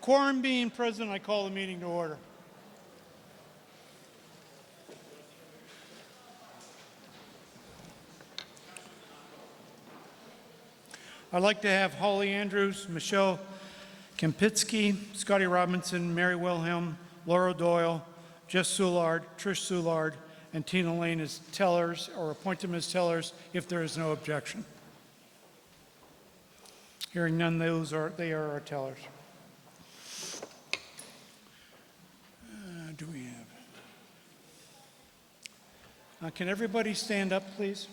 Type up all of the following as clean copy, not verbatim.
quorum being present, I call the meeting to order. I'd like to have Holly Andrews, Michelle Kempitsky, Scotty Robinson, Mary Wilhelm, Laura Doyle, Jess Soulard, Trish Soulard, and Tina Lane as tellers, or appoint them as tellers if there is no objection. Hearing none, they are our tellers. Do we have? Can everybody stand up, please?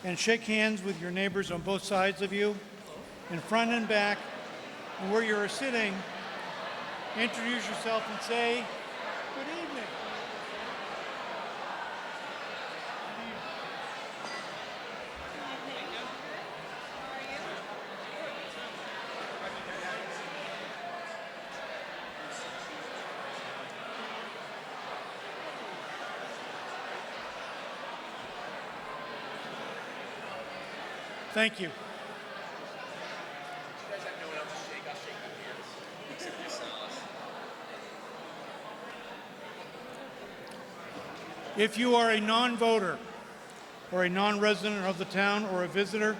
And shake hands with your neighbors on both sides of you, in front and back. And where you're sitting, introduce yourself and say, good evening. Thank you. If you are a non-voter or a non-resident of the town or a visitor,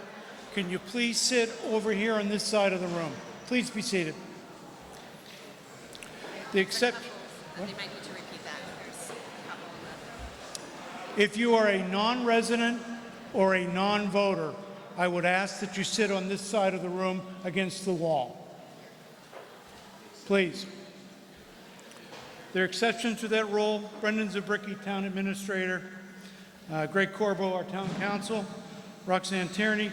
can you please sit over here on this side of the room? Please be seated. The exception. They might need to repeat that. There's a couple of If you are a non-resident or a non-voter, I would ask that you sit on this side of the room against the wall. Please. There are exceptions to that rule. Brendan Zabricki, Town Administrator, Greg Corbo, our Town Council, Roxanne Tierney,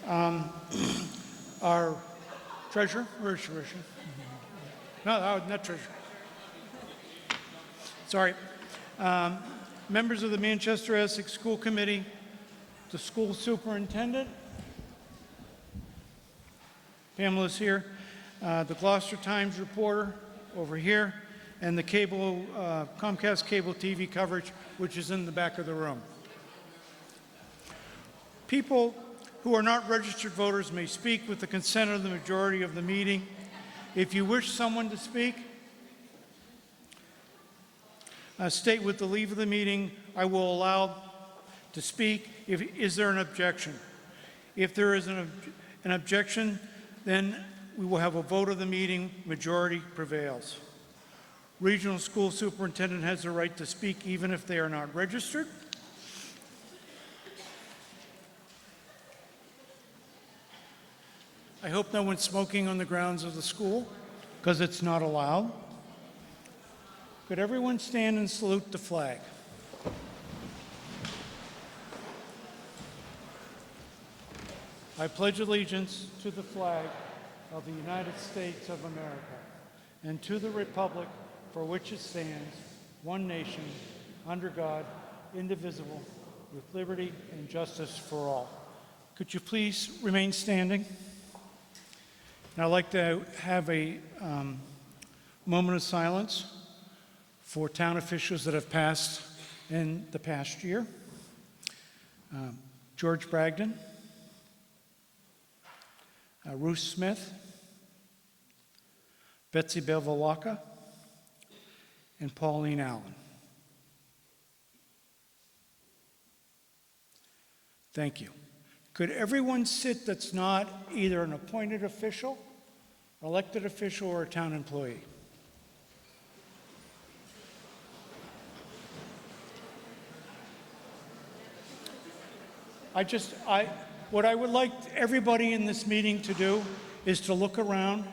our Treasurer. Where is she? No, not Treasurer. Sorry. Members of the Manchester Essex School Committee, the School Superintendent, Pamela's here, the Gloucester Times reporter over here, and the cable, Comcast cable TV coverage, which is in the back of the room. People who are not registered voters may speak with the consent of the majority of the meeting. If you wish someone to speak, state with the leave of the meeting, I will allow to speak. Is there an objection? If there is an objection, then we will have a vote of the meeting, majority prevails. Regional school superintendent has the right to speak even if they are not registered. I hope no one's smoking on the grounds of the school, because it's not allowed. Could everyone stand and salute the flag? I pledge allegiance to the flag of the United States of America and to the republic for which it stands, one nation, under God, indivisible, with liberty and justice for all. Could you please remain standing? And I'd like to have a moment of silence for town officials that have passed in the past year. George Bragdon, Ruth Smith, Betsy Bevilacqua, and Pauline Allen. Thank you. Could everyone sit that's not either an appointed official, elected official, or a town employee? What I would like everybody in this meeting to do is to look around,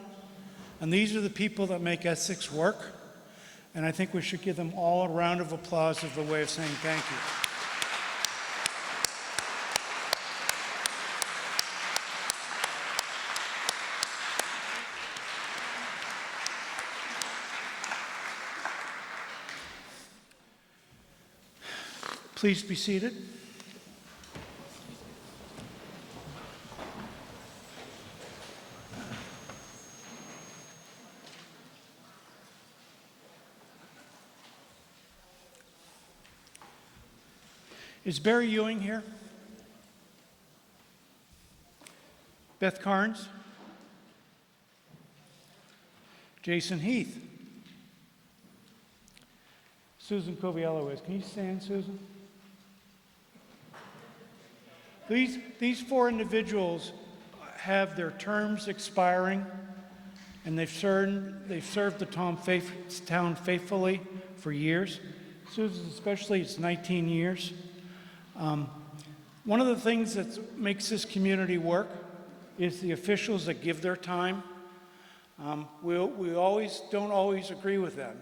and these are the people that make Essex work, and I think we should give them all a round of applause as a way of saying thank you. Please be seated. Is Barry Ewing here? Beth Carnes? Jason Heath. Susan Coviello is. Can you stand, Susan? These four individuals have their terms expiring, and they've served the town faithfully for years. Susan especially, it's 19 years. One of the things that makes this community work is the officials that give their time. We don't always agree with them,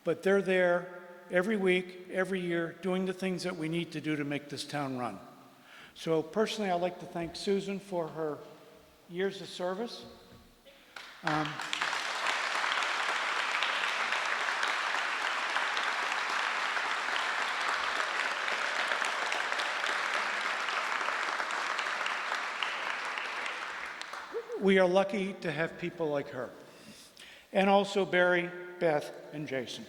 but they're there every week, every year, doing the things that we need to do to make this town run. So personally, I'd like to thank Susan for her years of service. We are lucky to have people like her. And also Barry, Beth, and Jason.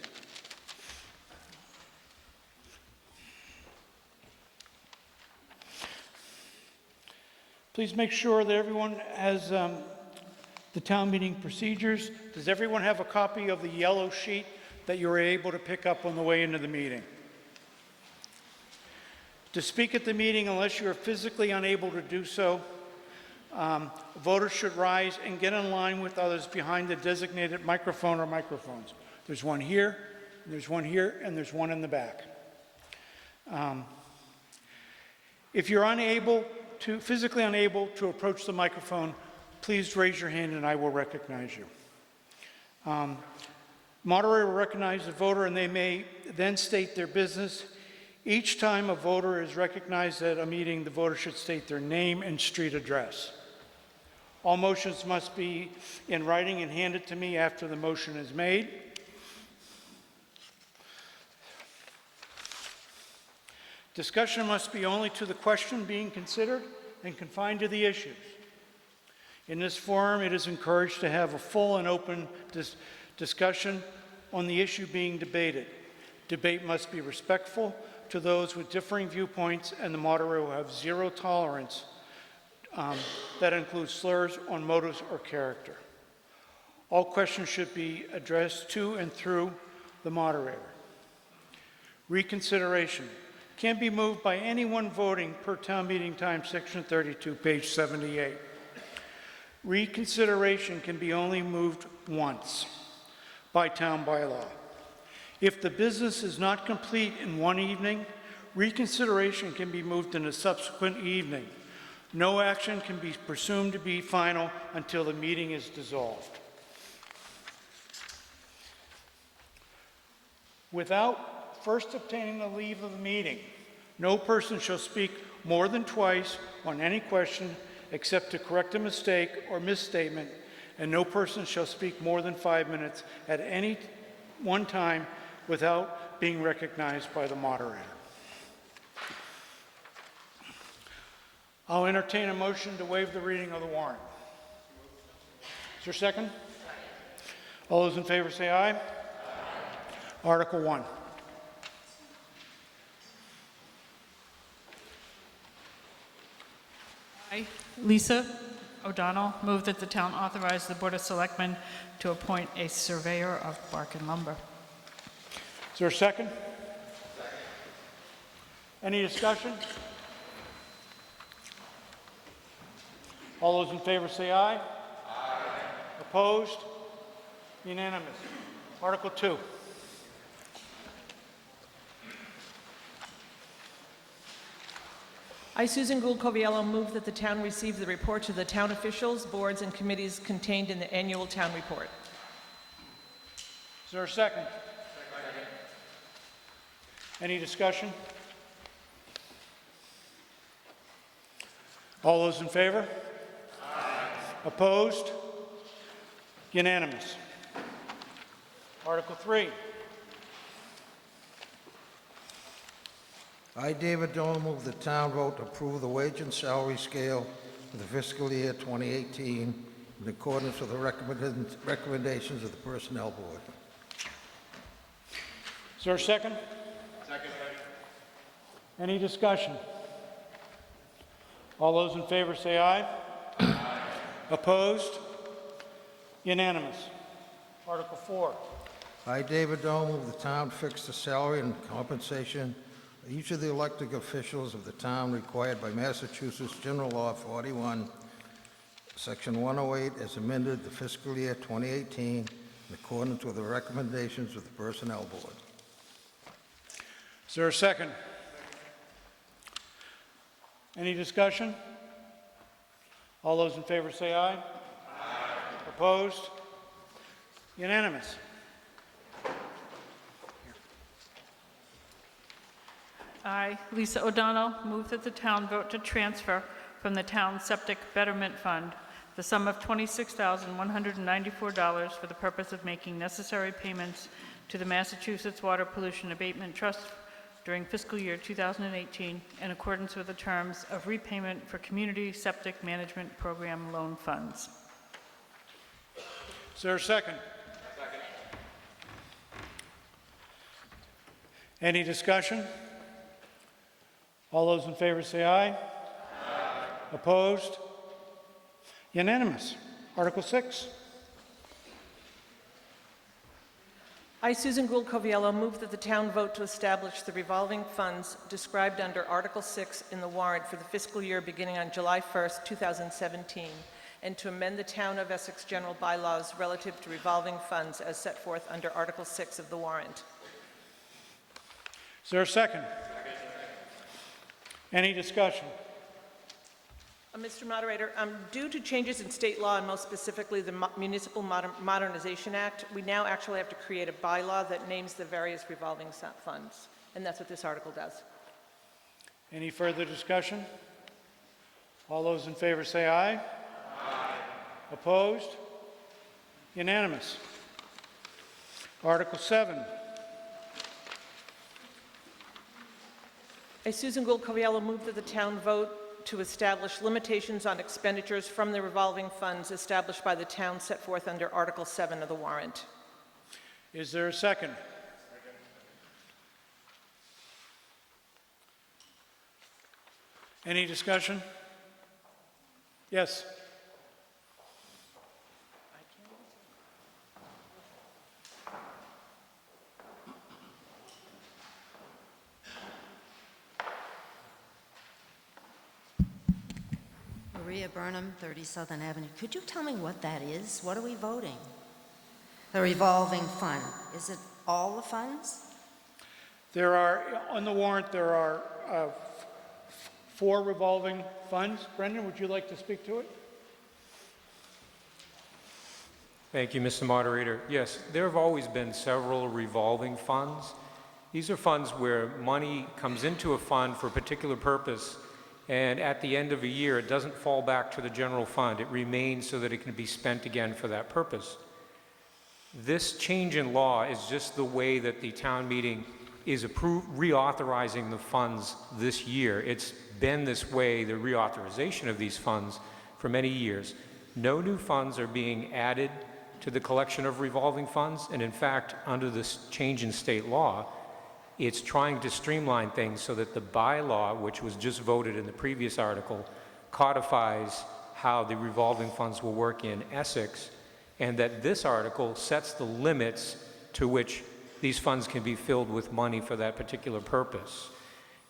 Please make sure that everyone has the town meeting procedures. Does everyone have a copy of the yellow sheet that you were able to pick up on the way into the meeting? To speak at the meeting, unless you are physically unable to do so, voters should rise and get in line with others behind the designated microphone or microphones. There's one here, there's one here, and there's one in the back. If you're physically unable to approach the microphone, please raise your hand and I will recognize you. Moderator will recognize the voter and they may then state their business. Each time a voter is recognized at a meeting, the voter should state their name and street address. All motions must be in writing and handed to me after the motion is made. Discussion must be only to the question being considered and confined to the issues. In this forum, it is encouraged to have a full and open discussion on the issue being debated. Debate must be respectful to those with differing viewpoints, and the moderator will have zero tolerance that includes slurs on motives or character. All questions should be addressed to and through the moderator. Reconsideration can be moved by anyone voting per town meeting time, section 32, page 78. Reconsideration can be only moved once by town bylaw. If the business is not complete in one evening, reconsideration can be moved in a subsequent evening. No action can be presumed to be final until the meeting is dissolved. Without first obtaining the leave of the meeting, no person shall speak more than twice on any question except to correct a mistake or misstatement, and no person shall speak more than 5 minutes at any one time without being recognized by the moderator. I'll entertain a motion to waive the reading of the warrant. Is there a second? All those in favor say aye. Aye. Article 1. I, Lisa O'Donnell, move that the town authorize the Board of Selectmen to appoint a surveyor of bark and lumber. Is there a second? Second. Any discussion? All those in favor say aye. Aye. Opposed? Unanimous. Article 2. I, Susan Gould Coviello, move that the town receive the reports of the town officials, boards, and committees contained in the annual town report. Is there a second? Second. Any discussion? All those in favor? Aye. Opposed? Unanimous. Article 3. I, David Dolan, move the town vote to approve the wage and salary scale for the fiscal year 2018 in accordance with the recommendations of the Personnel Board. Is there a second? Second. Any discussion? All those in favor say aye. Aye. Opposed? Unanimous. Article 4. I, David Doe, move the town fix the salary and compensation of each of the elected officials of the town required by Massachusetts General Law 41, Section 108, as amended the fiscal year 2018 in accordance with the recommendations of the Personnel Board. Is there a second? Any discussion? All those in favor say aye. Aye. Opposed? Unanimous. I, Lisa O'Donnell, move that the town vote to transfer from the town septic betterment fund the sum of $26,194 for the purpose of making necessary payments to the Massachusetts Water Pollution Abatement Trust during fiscal year 2018 in accordance with the terms of repayment for Community Septic Management Program loan funds. Is there a second? Second. Any discussion? All those in favor say aye. Aye. Opposed? Unanimous. Article 6. I, Susan Gould Coviello, move that the town vote to establish the revolving funds described under Article 6 in the warrant for the fiscal year beginning on July 1st, 2017, and to amend the Town of Essex general bylaws relative to revolving funds as set forth under Article 6 of the warrant. Is there a second? Any discussion? Mr. Moderator, due to changes in state law and most specifically the Municipal Modernization Act, we now actually have to create a bylaw that names the various revolving funds, and that's what this article does. Any further discussion? All those in favor say aye. Aye. Opposed? Unanimous. Article 7. I, Susan Gould Coviello, move that the town vote to establish limitations on expenditures from the revolving funds established by the town set forth under Article 7 of the warrant. Is there a second? Second. Any discussion? Yes. Maria Burnham, 30 Southern Avenue. Could you tell me what that is? What are we voting? The revolving fund. Is it all the funds? There are, on the warrant, there are 4 revolving funds. Brendan, would you like to speak to it? Thank you, Mr. Moderator. Yes, there have always been several revolving funds. These are funds where money comes into a fund for a particular purpose, and at the end of a year, it doesn't fall back to the general fund. It remains so that it can be spent again for that purpose. This change in law is just the way that the town meeting is reauthorizing the funds this year. It's been this way, the reauthorization of these funds, for many years. No new funds are being added to the collection of revolving funds, and in fact, under this change in state law, it's trying to streamline things so that the bylaw, which was just voted in the previous article, codifies how the revolving funds will work in Essex, and that this article sets the limits to which these funds can be filled with money for that particular purpose.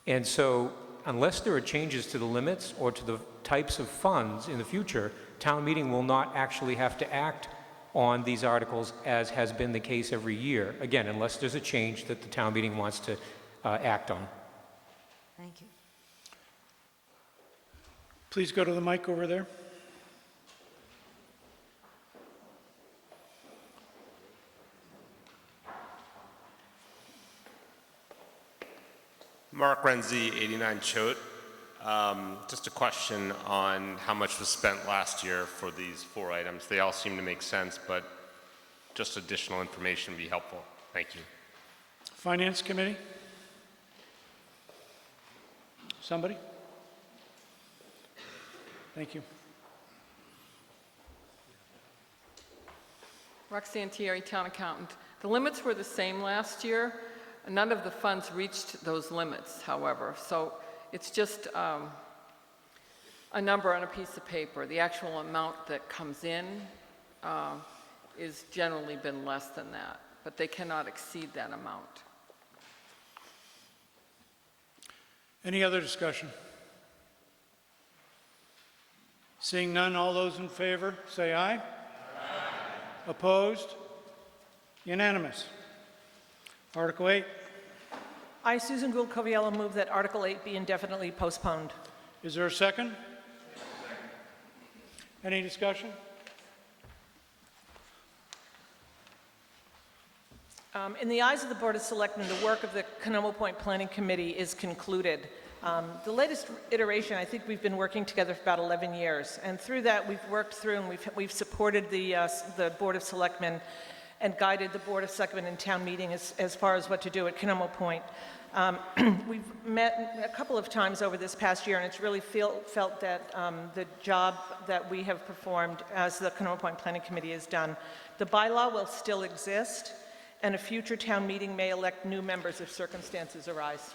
And so, unless there are changes to the limits or to the types of funds in the future, town meeting will not actually have to act on these articles as has been the case every year. Again, unless there's a change that the town meeting wants to act on. Thank you. Please go to the mic over there. Mark Renzi, 89 Choate. Just a question on how much was spent last year for these 4 items. They all seem to make sense, but just additional information would be helpful. Thank you. Finance Committee? Somebody? Thank you. Roxanne Thierry, Town Accountant. The limits were the same last year. None of the funds reached those limits, however. So it's just a number on a piece of paper. The actual amount that comes in is generally been less than that, but they cannot exceed that amount. Any other discussion? Seeing none, all those in favor, say aye. Aye. Opposed? Unanimous. Article 8. I, Susan Gould Coviello, move that Article 8 be indefinitely postponed. Is there a second? Any discussion? In the eyes of the Board of Selectmen, the work of the Canoma Point Planning Committee is concluded. The latest iteration, I think we've been working together for about 11 years, and through that we've worked through and we've supported the Board of Selectmen and guided the Board of Selectmen in town meeting as far as what to do at Canoma Point. We've met a couple of times over this past year, and it's really felt that the job that we have performed as the Canoma Point Planning Committee has done. The bylaw will still exist, and a future town meeting may elect new members if circumstances arise.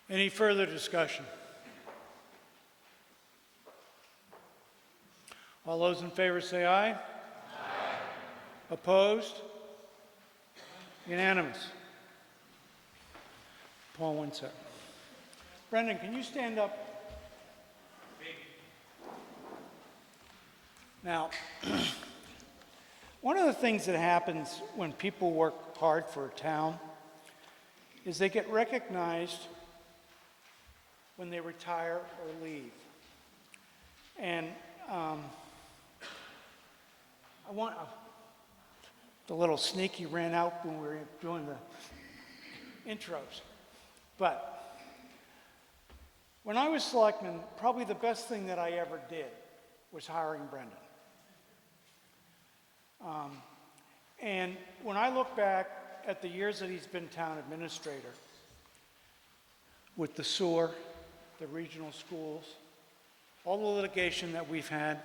Any further discussion? All those in favor say aye. Aye. Opposed? Unanimous. Paul, one sec. Brendan, can you stand up? Now, one of the things that happens when people work hard for a town is they get recognized when they retire or leave. And the little sneaky ran out when we were doing the intros. But when I was selectman, probably the best thing that I ever did was hiring Brendan. And when I look back at the years that he's been town administrator, with the sewer, the regional schools, all the litigation that we've had,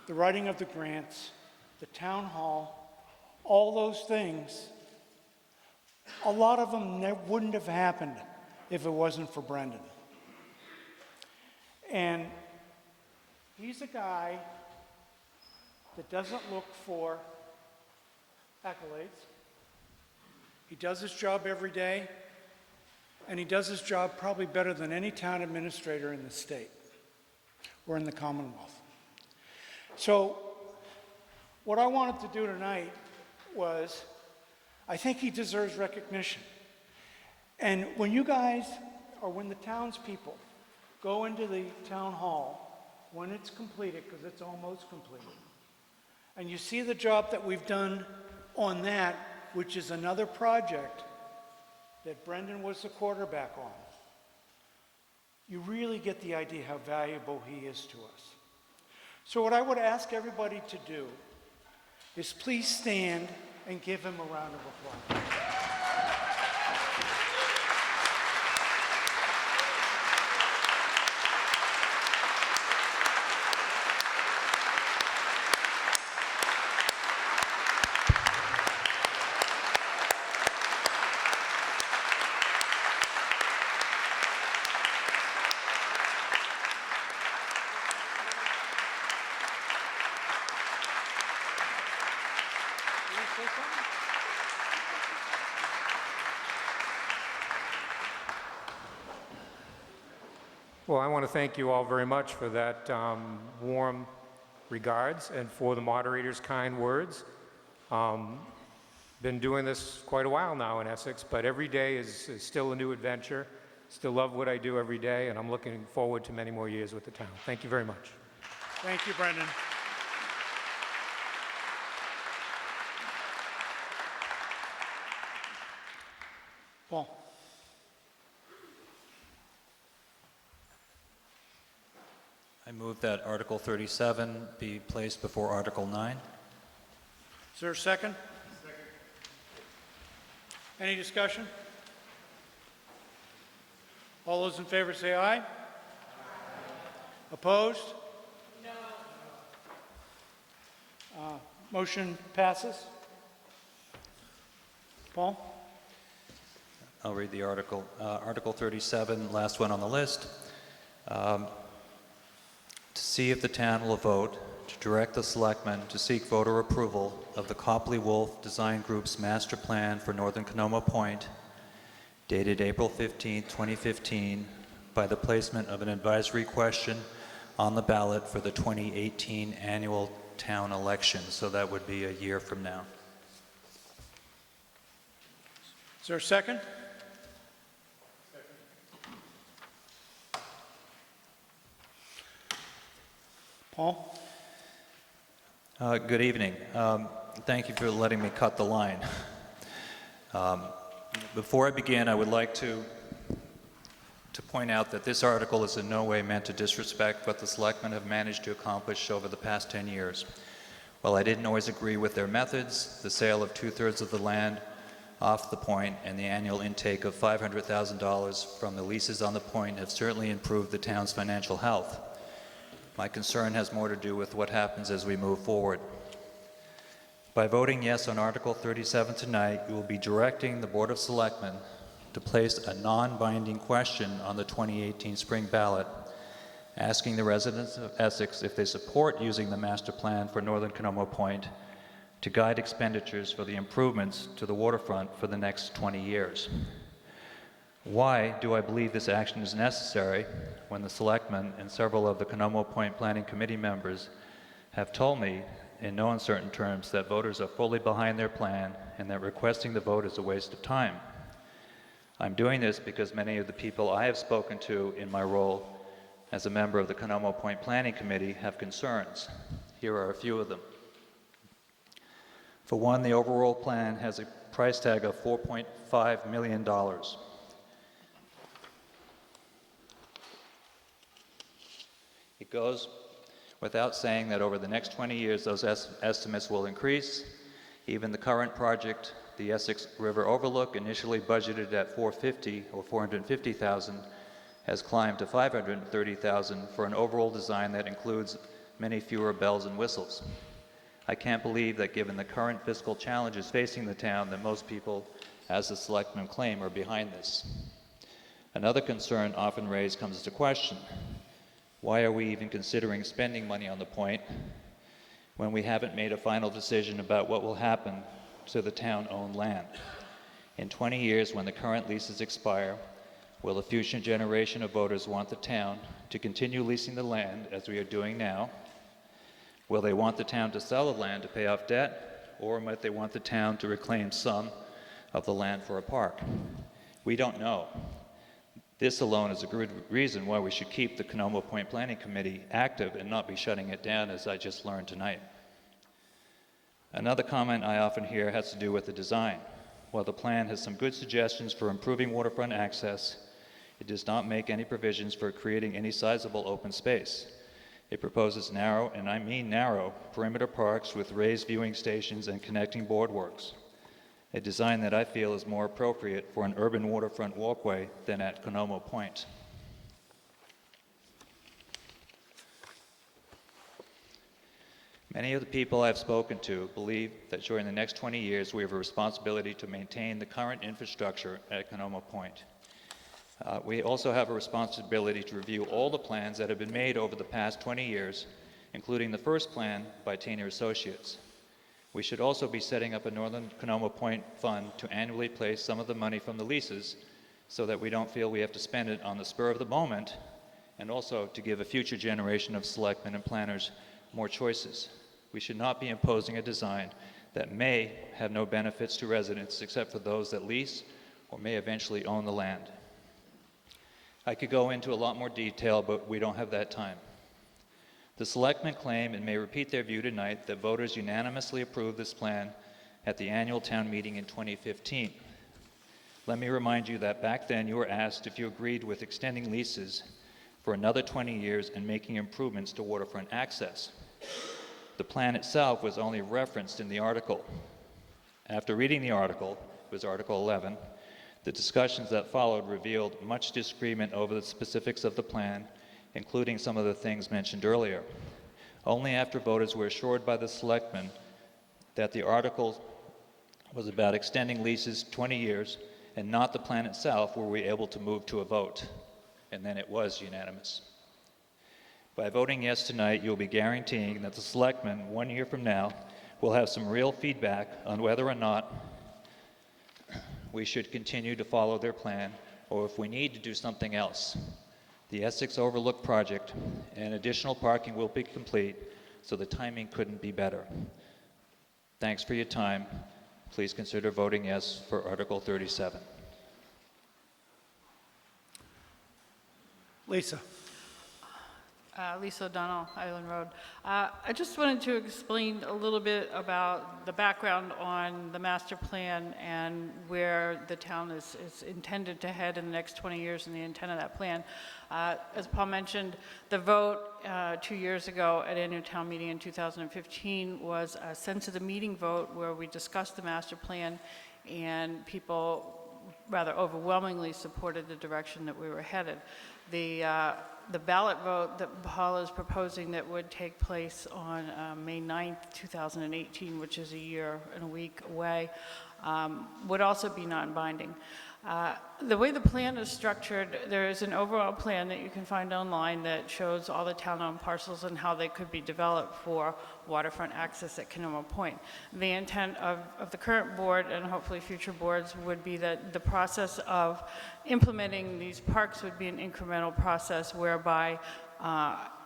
the writing of the grants, the town hall, all those things, a lot of them wouldn't have happened if it wasn't for Brendan. And he's a guy that doesn't look for accolades. He does his job every day, and he does his job probably better than any town administrator in the state or in the Commonwealth. So what I wanted to do tonight was, I think he deserves recognition. And when you guys, or when the townspeople go into the town hall, when it's completed, because it's almost completed, and you see the job that we've done on that, which is another project that Brendan was the quarterback on, you really get the idea how valuable he is to us. So what I would ask everybody to do is please stand and give him a round of applause. Well, I want to thank you all very much for that warm regards and for the moderator's kind words. Been doing this quite a while now in Essex, but every day is still a new adventure. Still love what I do every day, and I'm looking forward to many more years with the town. Thank you very much. Thank you, Brendan. Paul. I move that Article 37 be placed before Article 9. Is there a second? Second. Any discussion? All those in favor say aye. Aye. Opposed? No. Motion passes. Paul? I'll read the article. Article 37, last one on the list. To see if the town will vote to direct the selectmen to seek voter approval of the Copley Wolf Design Group's master plan for Northern Canoma Point, dated April 15, 2015, by the placement of an advisory question on the ballot for the 2018 annual town election. So that would be a year from now. Is there a second? Paul? Good evening. Thank you for letting me cut the line. Before I begin, I would like to point out that this article is in no way meant to disrespect what the selectmen have managed to accomplish over the past 10 years. While I didn't always agree with their methods, the sale of 2/3 of the land off the point and the annual intake of $500,000 from the leases on the point have certainly improved the town's financial health. My concern has more to do with what happens as we move forward. By voting yes on Article 37 tonight, you will be directing the Board of Selectmen to place a non-binding question on the 2018 spring ballot, asking the residents of Essex if they support using the master plan for Northern Canoma Point to guide expenditures for the improvements to the waterfront for the next 20 years. Why do I believe this action is necessary when the selectmen and several of the Canoma Point Planning Committee members have told me in no uncertain terms that voters are fully behind their plan and that requesting the vote is a waste of time? I'm doing this because many of the people I have spoken to in my role as a member of the Canoma Point Planning Committee have concerns. Here are a few of them. For one, the overall plan has a price tag of $4.5 million. It goes without saying that over the next 20 years, those estimates will increase. Even the current project, the Essex River Overlook, initially budgeted at $450,000, has climbed to $530,000 for an overall design that includes many fewer bells and whistles. I can't believe that given the current fiscal challenges facing the town, that most people, as the selectmen claim, are behind this. Another concern often raised comes to question: why are we even considering spending money on the point when we haven't made a final decision about what will happen to the town-owned land? In 20 years, when the current leases expire, will a future generation of voters want the town to continue leasing the land as we are doing now? Will they want the town to sell the land to pay off debt, or might they want the town to reclaim some of the land for a park? We don't know. This alone is a good reason why we should keep the Canoma Point Planning Committee active and not be shutting it down, as I just learned tonight. Another comment I often hear has to do with the design. While the plan has some good suggestions for improving waterfront access, it does not make any provisions for creating any sizable open space. It proposes narrow, and I mean narrow, perimeter parks with raised viewing stations and connecting boardwalks, a design that I feel is more appropriate for an urban waterfront walkway than at Canoma Point. Many of the people I've spoken to believe that during the next 20 years we have a responsibility to maintain the current infrastructure at Canoma Point. We also have a responsibility to review all the plans that have been made over the past 20 years, including the first plan by Tainer Associates. We should also be setting up a Northern Canoma Point fund to annually place some of the money from the leases so that we don't feel we have to spend it on the spur of the moment, and also to give a future generation of selectmen and planners more choices. We should not be imposing a design that may have no benefits to residents except for those that lease or may eventually own the land. I could go into a lot more detail, but we don't have that time. The selectmen claim and may repeat their view tonight that voters unanimously approved this plan at the annual town meeting in 2015. Let me remind you that back then you were asked if you agreed with extending leases for another 20 years and making improvements to waterfront access. The plan itself was only referenced in the article. After reading the article, it was Article 11, the discussions that followed revealed much disagreement over the specifics of the plan, including some of the things mentioned earlier. Only after voters were assured by the selectmen that the article was about extending leases 20 years and not the plan itself were we able to move to a vote, and then it was unanimous. By voting yes tonight, you'll be guaranteeing that the selectmen, 1 year from now, will have some real feedback on whether or not we should continue to follow their plan, or if we need to do something else. The Essex Overlook project and additional parking will be complete, so the timing couldn't be better. Thanks for your time. Please consider voting yes for Article 37. Lisa. Lisa O'Donnell, Island Road. I just wanted to explain a little bit about the background on the master plan and where the town is intended to head in the next 20 years and the intent of that plan. As Paul mentioned, the vote 2 years ago at annual town meeting in 2015 was a sense of the meeting vote where we discussed the master plan, and people rather overwhelmingly supported the direction that we were headed. The ballot vote that Paul is proposing that would take place on May 9th, 2018, which is a year and a week away, would also be non-binding. The way the plan is structured, there is an overall plan that you can find online that shows all the town-owned parcels and how they could be developed for waterfront access at Canoma Point. The intent of the current board and hopefully future boards would be that the process of implementing these parks would be an incremental process whereby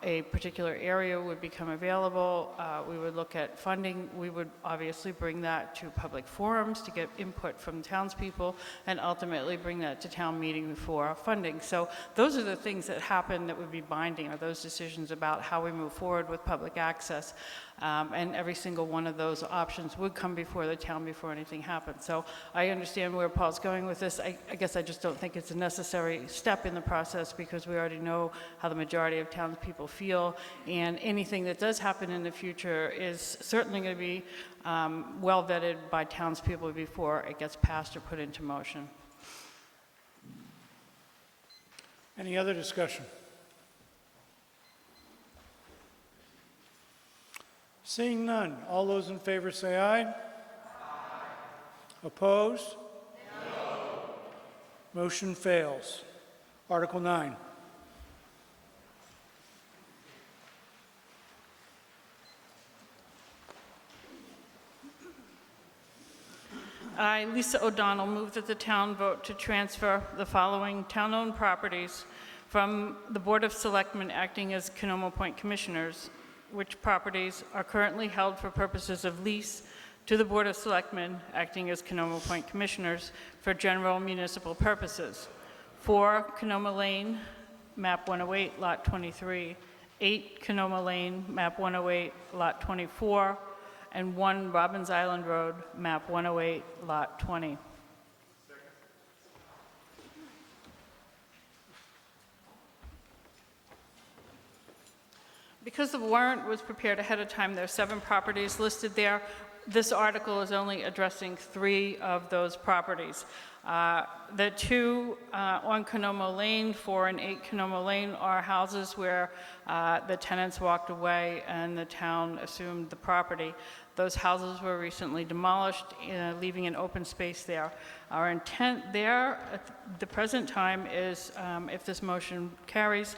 a particular area would become available. We would look at funding. We would obviously bring that to public forums to get input from townspeople and ultimately bring that to town meeting for funding. So those are the things that happen that would be binding, are those decisions about how we move forward with public access. And every single one of those options would come before the town before anything happens. So I understand where Paul's going with this. I guess I just don't think it's a necessary step in the process because we already know how the majority of townspeople feel, and anything that does happen in the future is certainly going to be well vetted by townspeople before it gets passed or put into motion. Any other discussion? Seeing none, all those in favor say aye. Aye. Opposed? No. Motion fails. Article 9. I, Lisa O'Donnell, move that the town vote to transfer the following town-owned properties from the Board of Selectmen acting as Canoma Point Commissioners, which properties are currently held for purposes of lease, to the Board of Selectmen acting as Canoma Point Commissioners for general municipal purposes. 4 Canoma Lane, map 108, lot 23, 8 Canoma Lane, map 108, lot 24, and 1 Robbins Island Road, map 108, lot 20. Because the warrant was prepared ahead of time, there are 7 properties listed there. This article is only addressing 3 of those properties. The 2 on Canoma Lane, 4 and 8 Canoma Lane, are houses where the tenants walked away and the town assumed the property. Those houses were recently demolished, leaving an open space there. Our intent there at the present time is, if this motion carries,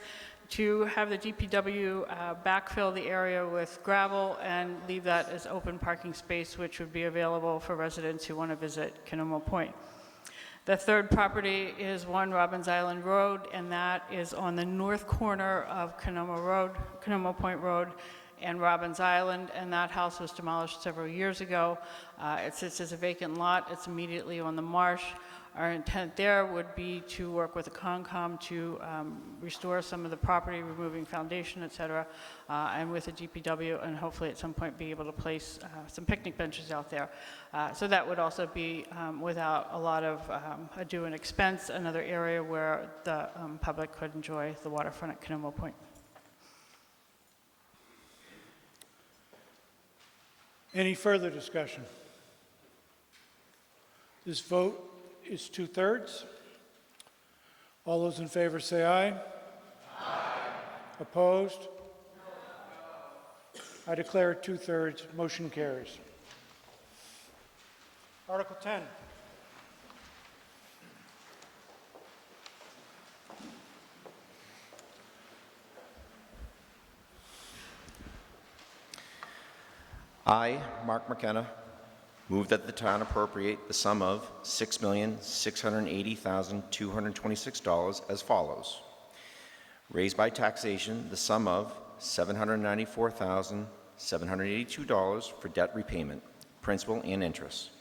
to have the DPW backfill the area with gravel and leave that as open parking space, which would be available for residents who want to visit Canoma Point. The 3rd property is 1 Robbins Island Road, and that is on the north corner of Canoma Point Road and Robbins Island, and that house was demolished several years ago. It sits as a vacant lot. It's immediately on the marsh. Our intent there would be to work with the Concom to restore some of the property, removing foundation, et cetera, and with the DPW, and hopefully at some point be able to place some picnic benches out there. So that would also be, without a lot of ado and expense, another area where the public could enjoy the waterfront at Canoma Point. Any further discussion? This vote is 2/3. All those in favor say aye. Aye. Opposed? No. I declare it 2/3. Motion carries. Article 10. I, Mark McKenna, move that the town appropriate the sum of $6,680,226 as follows. Raise by taxation the sum of $794,782 for debt repayment, principal and interest.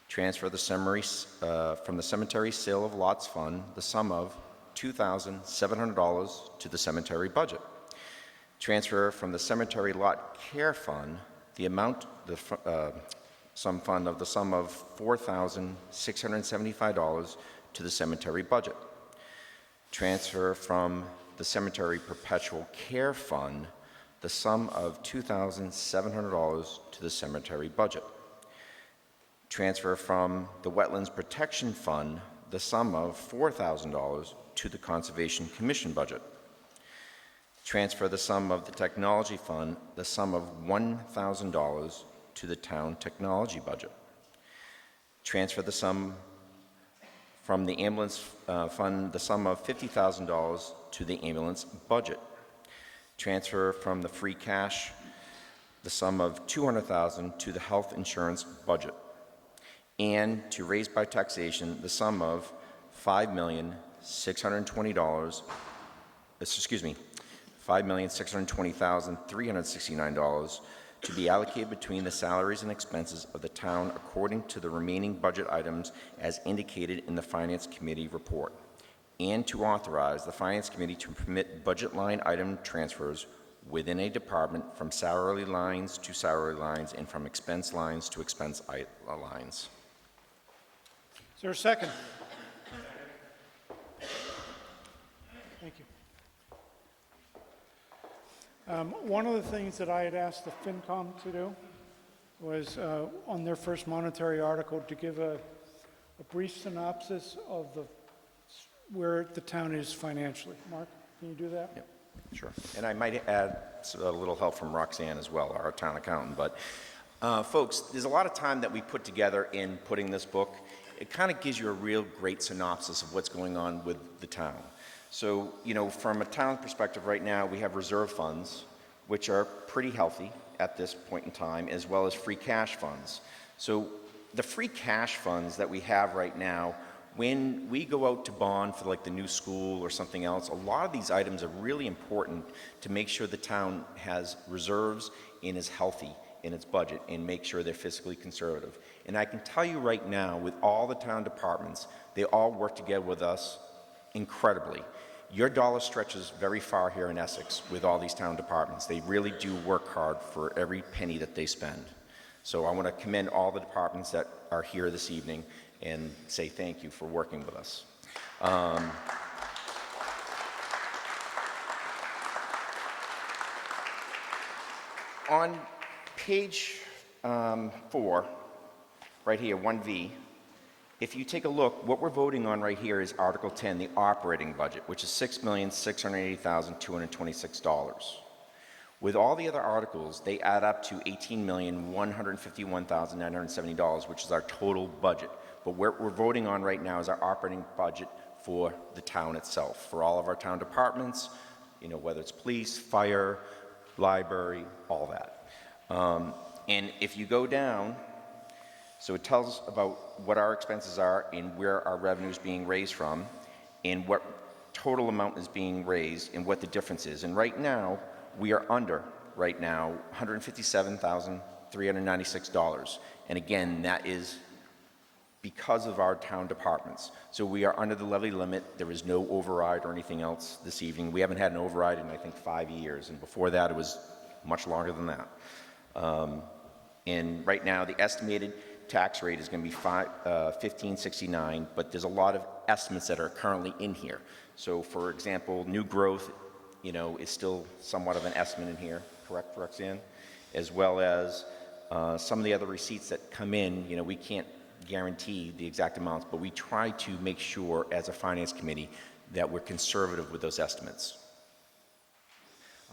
Transfer the summary, from the cemetery sale of lots fund the sum of $2,700 to the cemetery budget. Transfer from the cemetery lot care fund the amount, some fund of the sum of $4,675 to the cemetery budget. Transfer from the cemetery perpetual care fund the sum of $2,700 to the cemetery budget. Transfer from the wetlands protection fund the sum of $4,000 to the Conservation Commission budget. Transfer the sum of the technology fund the sum of $1,000 to the town technology budget. Transfer the sum from the ambulance fund the sum of $50,000 to the ambulance budget. Transfer from the free cash the sum of $200,000 to the health insurance budget. And to raise by taxation the sum of $5,620,369 to be allocated between the salaries and expenses of the town according to the remaining budget items as indicated in the Finance Committee report, and to authorize the Finance Committee to permit budget line item transfers within a department from salary lines to salary lines and from expense lines to expense lines. Is there a second? Thank you. One of the things that I had asked the FinCom to do was, on their first monetary article, to give a brief synopsis of where the town is financially. Mark, can you do that? Yep, sure. And I might add a little help from Roxanne as well, our town accountant. But folks, there's a lot of time that we put together in putting this book. It kind of gives you a real great synopsis of what's going on with the town. So, you know, from a town perspective right now, we have reserve funds, which are pretty healthy at this point in time, as well as free cash funds. So the free cash funds that we have right now, when we go out to bond for like the new school or something else, a lot of these items are really important to make sure the town has reserves and is healthy in its budget and make sure they're fiscally conservative. And I can tell you right now, with all the town departments, they all work together with us incredibly. Your dollar stretches very far here in Essex with all these town departments. They really do work hard for every penny that they spend. So I want to commend all the departments that are here this evening and say thank you for working with us. On page 4, right here, 1V, if you take a look, what we're voting on right here is Article 10, the operating budget, which is $6,680,226. With all the other articles, they add up to $18,151,970, which is our total budget. But what we're voting on right now is our operating budget for the town itself, for all of our town departments, you know, whether it's police, fire, library, all that. And if you go down, so it tells us about what our expenses are and where our revenue is being raised from and what total amount is being raised and what the difference is. And right now, we are under, right now, $157,396. And again, that is because of our town departments. So we are under the levy limit. There is no override or anything else this evening. We haven't had an override in, I think, 5 years. And before that, it was much longer than that. And right now, the estimated tax rate is going to be $15.69, but there's a lot of estimates that are currently in here. So, for example, new growth, you know, is still somewhat of an estimate in here, correct, Roxanne? As well as some of the other receipts that come in. You know, we can't guarantee the exact amounts, but we try to make sure as a finance committee that we're conservative with those estimates.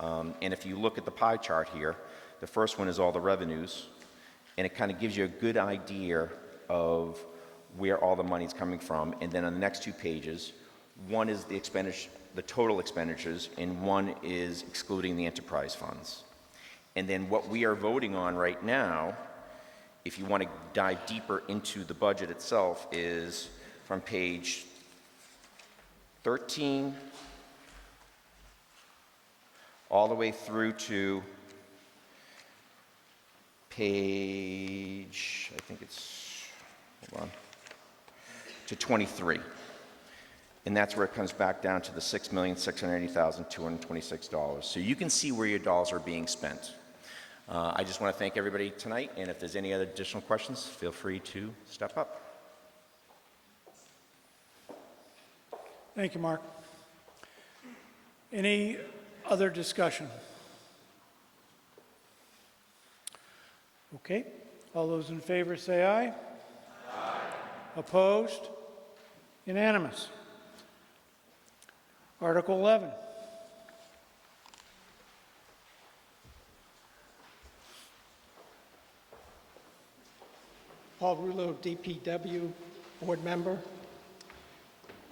And if you look at the pie chart here, the first one is all the revenues, and it kind of gives you a good idea of where all the money is coming from. And then on the next 2 pages, one is the expenditure, the total expenditures, and one is excluding the enterprise funds. And then what we are voting on right now, if you want to dive deeper into the budget itself, is from page 13 all the way through to page, I think it's, hold on, to 23. And that's where it comes back down to the $6,680,226. So you can see where your dollars are being spent. I just want to thank everybody tonight, and if there's any other additional questions, feel free to step up. Thank you, Mark. Any other discussion? Okay. All those in favor say aye. Aye. Opposed? Unanimous. Article 11. Paul Rulo, DPW Board Member.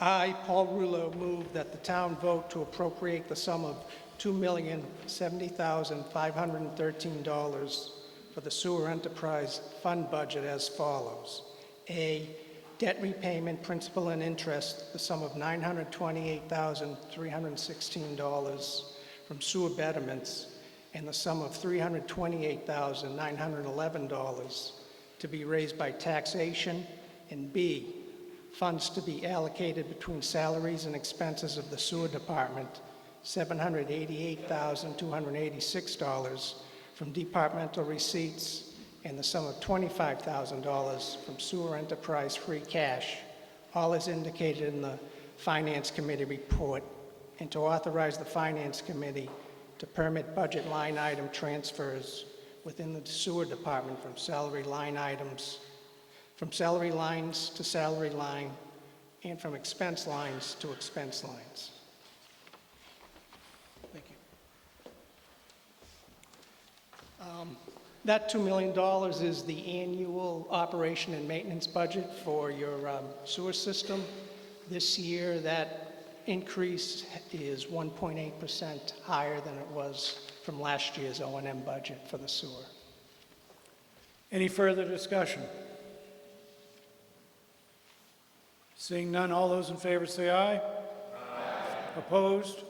I, Paul Rulo, move that the town vote to appropriate the sum of $2,070,513 for the Sewer Enterprise Fund budget as follows. A, debt repayment, principal and interest, the sum of $928,316 from sewer betterments, and the sum of $328,911 to be raised by taxation, and B, funds to be allocated between salaries and expenses of the sewer department, $788,286 from departmental receipts, and the sum of $25,000 from sewer enterprise free cash, all as indicated in the Finance Committee report, and to authorize the Finance Committee to permit budget line item transfers within the sewer department from salary line items, from salary lines to salary line, and from expense lines to expense lines. Thank you. That $2 million is the annual operation and maintenance budget for your sewer system. This year, that increase is 1.8% higher than it was from last year's O&M budget for the sewer. Any further discussion? Seeing none, all those in favor say aye. Aye. Opposed?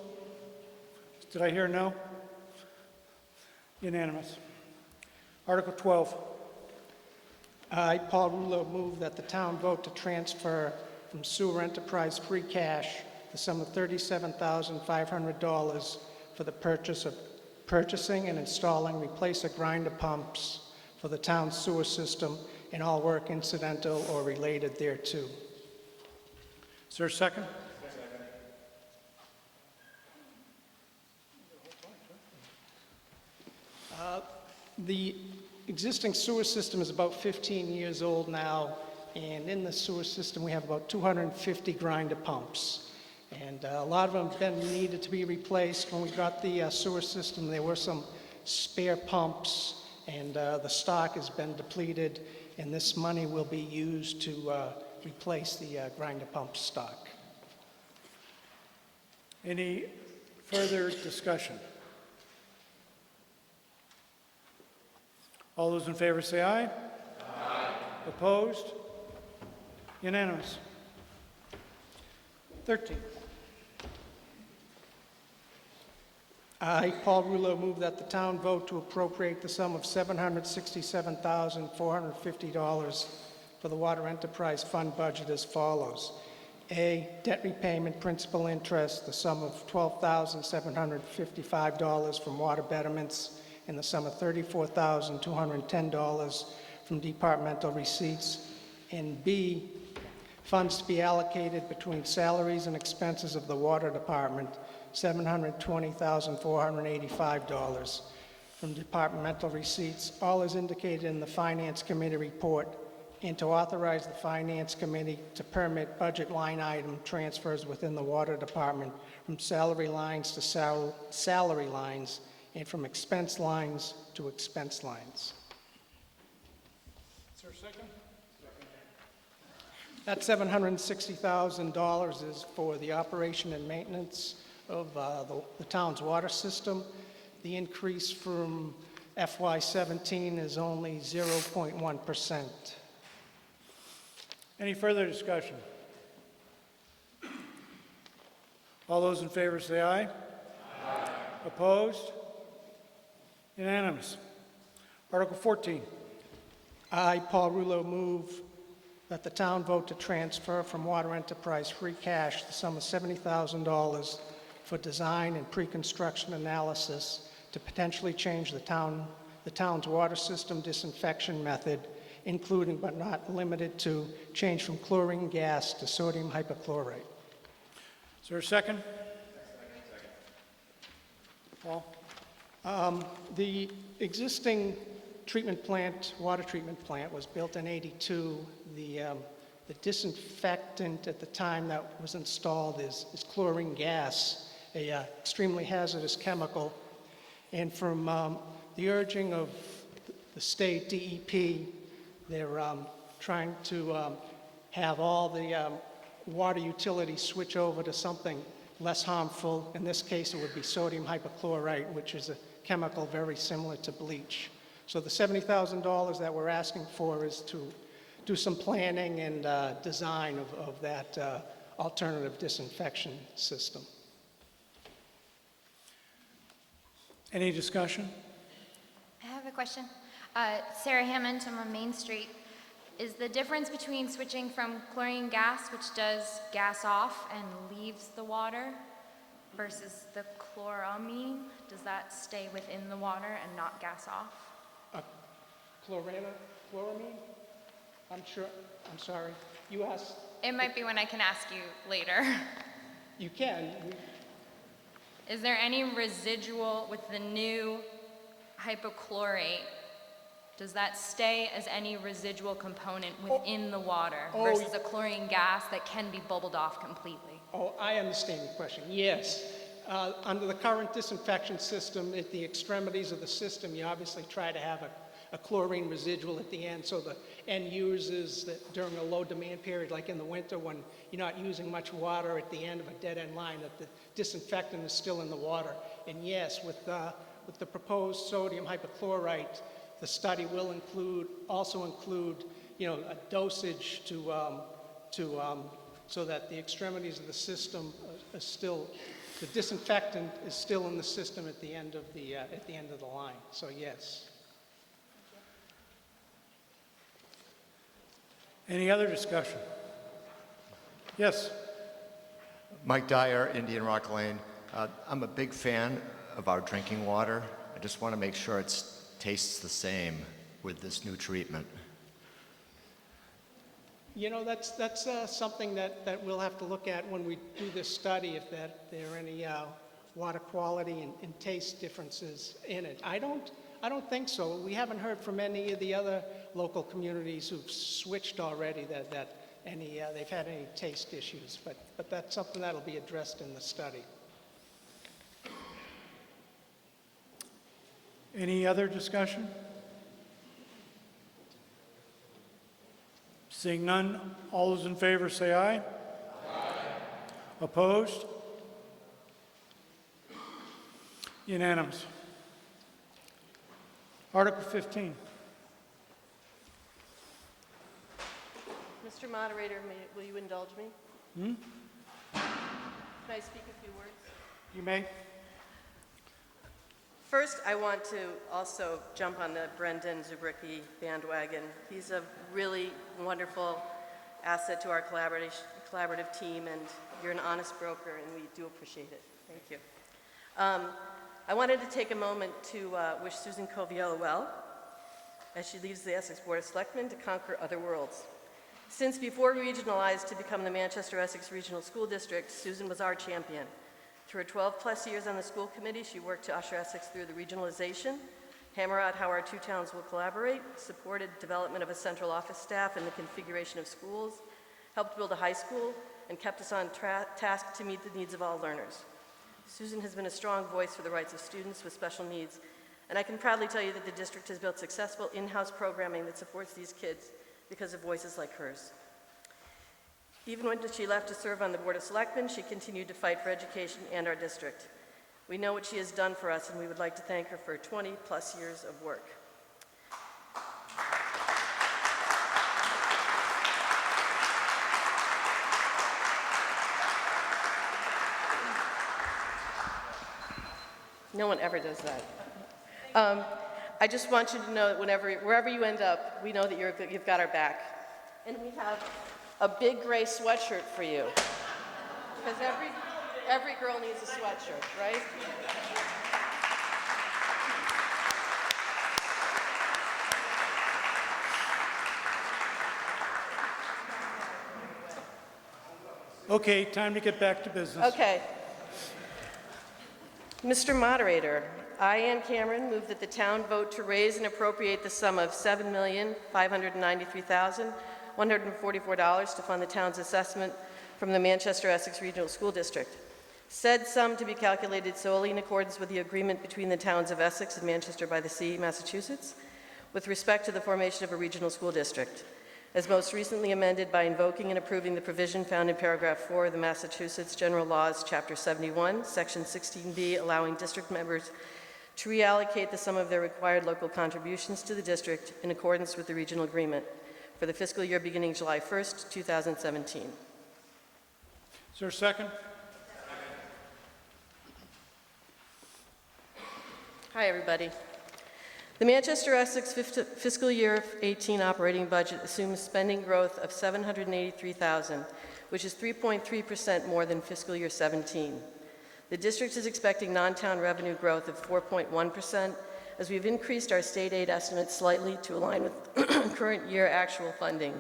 Did I hear no? Unanimous. Article 12. I, Paul Rulo, move that the town vote to transfer from sewer enterprise free cash the sum of $37,500 for the purchasing and installing replacer grinder pumps for the town's sewer system and all work incidental or related thereto. Is there a second? The existing sewer system is about 15 years old now, and in the sewer system we have about 250 grinder pumps. And a lot of them have been needed to be replaced. When we got the sewer system, there were some spare pumps, and the stock has been depleted, and this money will be used to replace the grinder pump stock. Any further discussion? All those in favor say aye. Aye. Opposed? Unanimous. 13. I, Paul Rulo, move that the town vote to appropriate the sum of $767,450 for the Water Enterprise Fund budget as follows. A, debt repayment, principal interest, the sum of $12,755 from water betterments, and the sum of $34,210 from departmental receipts. And B, funds to be allocated between salaries and expenses of the water department, $720,485 from departmental receipts, all as indicated in the Finance Committee report, and to authorize the Finance Committee to permit budget line item transfers within the water department from salary lines to salary lines and from expense lines to expense lines. Is there a second? That $760,000 is for the operation and maintenance of the town's water system. The increase from FY17 is only 0.1%. Any further discussion? All those in favor say aye. Aye. Opposed? Unanimous. Article 14. I, Paul Rouleau, move that the town vote to transfer from water enterprise free cash the sum of $70,000 for design and pre-construction analysis to potentially change the town's water system disinfection method, including but not limited to change from chlorine gas to sodium hypochlorite. Is there a second? Paul? The existing treatment plant, water treatment plant, was built in '82. The disinfectant at the time that was installed is chlorine gas, a extremely hazardous chemical. And from the urging of the state DEP, they're trying to have all the water utilities switch over to something less harmful. In this case, it would be sodium hypochlorite, which is a chemical very similar to bleach. So the $70,000 that we're asking for is to do some planning and design of that alternative disinfection system. Any discussion? I have a question. Sarah Hammond, I'm on Main Street. Is the difference between switching from chlorine gas, which does gas off and leaves the water, versus the chloramine, does that stay within the water and not gas off? Chloramine? I'm sorry. You asked. It might be when I can ask you later. You can. Is there any residual with the new hypochlorate? Does that stay as any residual component within the water versus a chlorine gas that can be bubbled off completely? Oh, I understand your question. Yes. Under the current disinfection system, at the extremities of the system, you obviously try to have a chlorine residual at the end, so the end users that during a low demand period, like in the winter when you're not using much water at the end of a dead end line, that the disinfectant is still in the water. And yes, with the proposed sodium hypochlorite, the study will also include, a dosage so that the extremities of the system are still, the disinfectant is still in the system at the end of the line. So yes. Any other discussion? Yes. Mike Dyer, Indian Rock Lane. I'm a big fan of our drinking water. I just want to make sure it tastes the same with this new treatment. That's something that we'll have to look at when we do this study, if there are any water quality and taste differences in it. I don't think so. We haven't heard from any of the other local communities who've switched already that they've had any taste issues, but that's something that'll be addressed in the study. Any other discussion? Seeing none, all those in favor say aye. Aye. Opposed? Unanimous. Article 15. Mr. Moderator, will you indulge me? Can I speak a few words? You may. First, I want to also jump on the Brendan Zubricki bandwagon. He's a really wonderful asset to our collaborative team, and you're an honest broker, and we do appreciate it. Thank you. I wanted to take a moment to wish Susan Coviello well as she leaves the Essex Board of Selectmen to conquer other worlds. Since before we regionalized to become the Manchester-Essex Regional School District, Susan was our champion. Through her 12-plus years on the school committee, she worked to usher Essex through the regionalization, hammer out how our two towns will collaborate, supported development of a central office staff and the configuration of schools, helped build a high school, and kept us on task to meet the needs of all learners. Susan has been a strong voice for the rights of students with special needs, and I can proudly tell you that the district has built successful in-house programming that supports these kids because of voices like hers. Even when she left to serve on the Board of Selectmen, she continued to fight for education and our district. We know what she has done for us, and we would like to thank her for 20-plus years of work. No one ever does that. I just want you to know that wherever you end up, we know that you've got our back. And we have a big gray sweatshirt for you. Because every girl needs a sweatshirt, right? Okay, time to get back to business. Okay. Mr. Moderator, I, Ann Cameron, move that the town vote to raise and appropriate the sum of $7,593,144 to fund the town's assessment from the Manchester Essex Regional School District. Said sum to be calculated solely in accordance with the agreement between the towns of Essex and Manchester by the Sea, Massachusetts, with respect to the formation of a regional school district, as most recently amended by invoking and approving the provision found in paragraph 4 of the Massachusetts General Laws, Chapter 71, Section 16B, allowing district members to reallocate the sum of their required local contributions to the district in accordance with the regional agreement for the fiscal year beginning July 1st, 2017. Is there a second? Hi, everybody. The Manchester Essex fiscal year 18 operating budget assumes spending growth of $783,000, which is 3.3% more than fiscal year 17. The district is expecting non-town revenue growth of 4.1%, as we've increased our state aid estimates slightly to align with current year actual funding.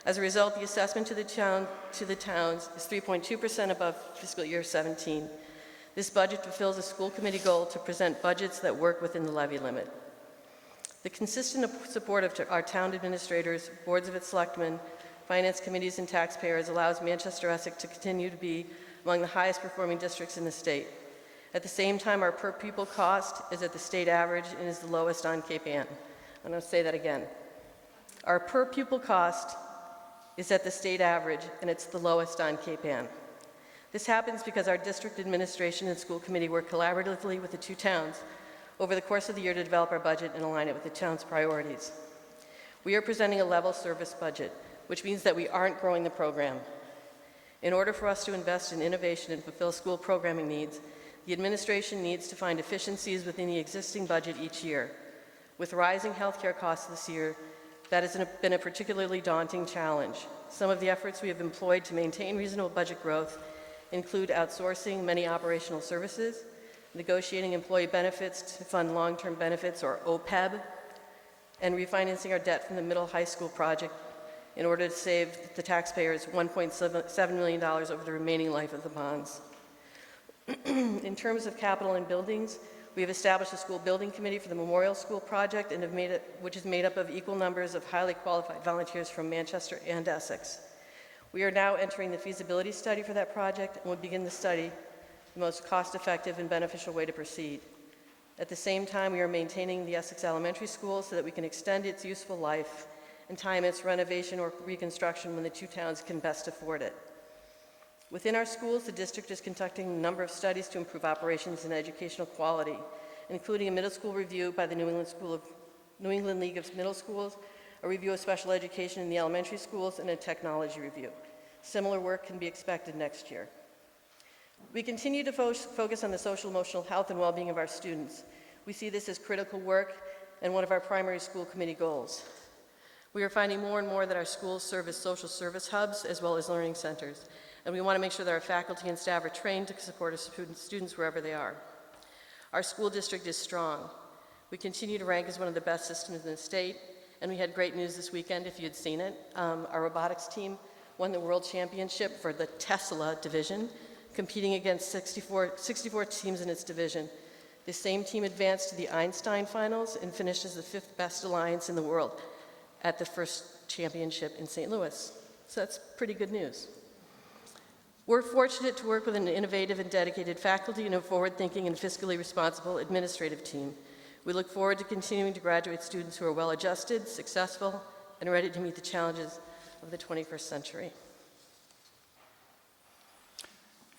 As a result, the assessment to the towns is 3.2% above fiscal year 17. This budget fulfills a school committee goal to present budgets that work within the levy limit. The consistent support of our town administrators, boards of its selectmen, finance committees, and taxpayers allows Manchester Essex to continue to be among the highest performing districts in the state. At the same time, our per pupil cost is at the state average and is the lowest on Cape Ann. I'm going to say that again. Our per pupil cost is at the state average and it's the lowest on Cape Ann. This happens because our district administration and school committee work collaboratively with the two towns over the course of the year to develop our budget and align it with the town's priorities. We are presenting a level service budget, which means that we aren't growing the program. In order for us to invest in innovation and fulfill school programming needs, the administration needs to find efficiencies within the existing budget each year. With rising healthcare costs this year, that has been a particularly daunting challenge. Some of the efforts we have employed to maintain reasonable budget growth include outsourcing many operational services, negotiating employee benefits to fund long-term benefits, or OPEB, and refinancing our debt from the middle high school project in order to save the taxpayers $1.7 million over the remaining life of the bonds. In terms of capital and buildings, we have established a school building committee for the Memorial School project, and which is made up of equal numbers of highly qualified volunteers from Manchester and Essex. We are now entering the feasibility study for that project and will begin to study the most cost-effective and beneficial way to proceed. At the same time, we are maintaining the Essex Elementary School so that we can extend its useful life and time its renovation or reconstruction when the two towns can best afford it. Within our schools, the district is conducting a number of studies to improve operations and educational quality, including a middle school review by the New England League of Middle Schools, a review of special education in the elementary schools, and a technology review. Similar work can be expected next year. We continue to focus on the social, emotional health, and well-being of our students. We see this as critical work and one of our primary school committee goals. We are finding more and more that our schools serve as social service hubs as well as learning centers, and we want to make sure that our faculty and staff are trained to support our students wherever they are. Our school district is strong. We continue to rank as one of the best systems in the state, and we had great news this weekend if you had seen it. Our robotics team won the world championship for the Tesla division, competing against 64 teams in its division. The same team advanced to the Einstein finals and finished as the 5th best alliance in the world at the first championship in St. Louis. So that's pretty good news. We're fortunate to work with an innovative and dedicated faculty and a forward-thinking and fiscally responsible administrative team. We look forward to continuing to graduate students who are well-adjusted, successful, and ready to meet the challenges of the 21st century.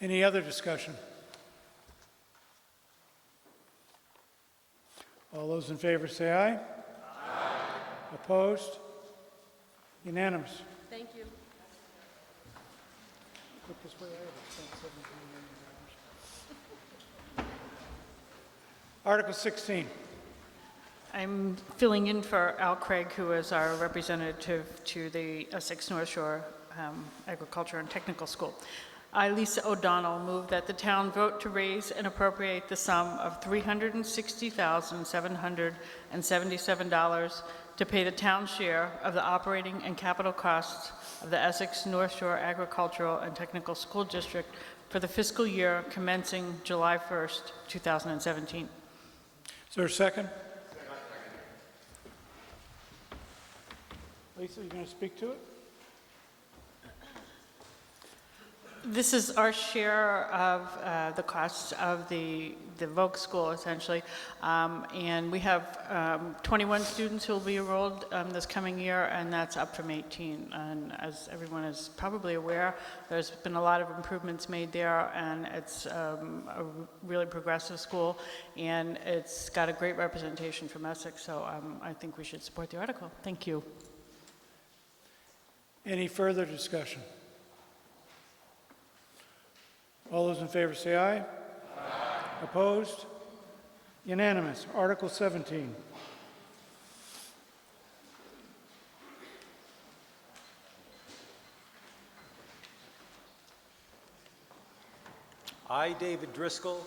Any other discussion? All those in favor say aye. Opposed? Unanimous. Thank you. Quickest way I ever spent $17 million. Article 16. I'm filling in for Al Craig, who is our representative to the Essex North Shore Agriculture and Technical School. I, Lisa O'Donnell, move that the town vote to raise and appropriate the sum of $360,777 to pay the town share of the operating and capital costs of the Essex North Shore Agricultural and Technical School District for the fiscal year commencing July 1st, 2017. Is there a second? Lisa, you going to speak to it? This is our share of the costs of the Vogue School, essentially. And we have 21 students who will be enrolled this coming year, and that's up from 18. And as everyone is probably aware, there's been a lot of improvements made there, and it's a really progressive school, and it's got a great representation from Essex, so I think we should support the article. Thank you. Any further discussion? All those in favor say aye. Aye. Opposed? Unanimous. Article 17. I, David Driscoll,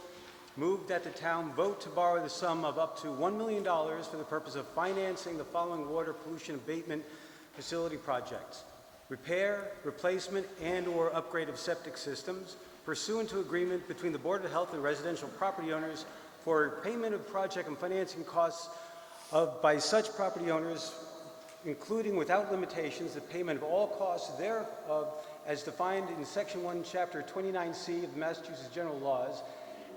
move that the town vote to borrow the sum of up to $1 million for the purpose of financing the following water pollution abatement facility projects: repair, replacement, and/or upgrade of septic systems, pursuant to agreement between the Board of Health and residential property owners for payment of project and financing costs by such property owners, including without limitations the payment of all costs thereof as defined in Section 1, Chapter 29C of the Massachusetts General Laws,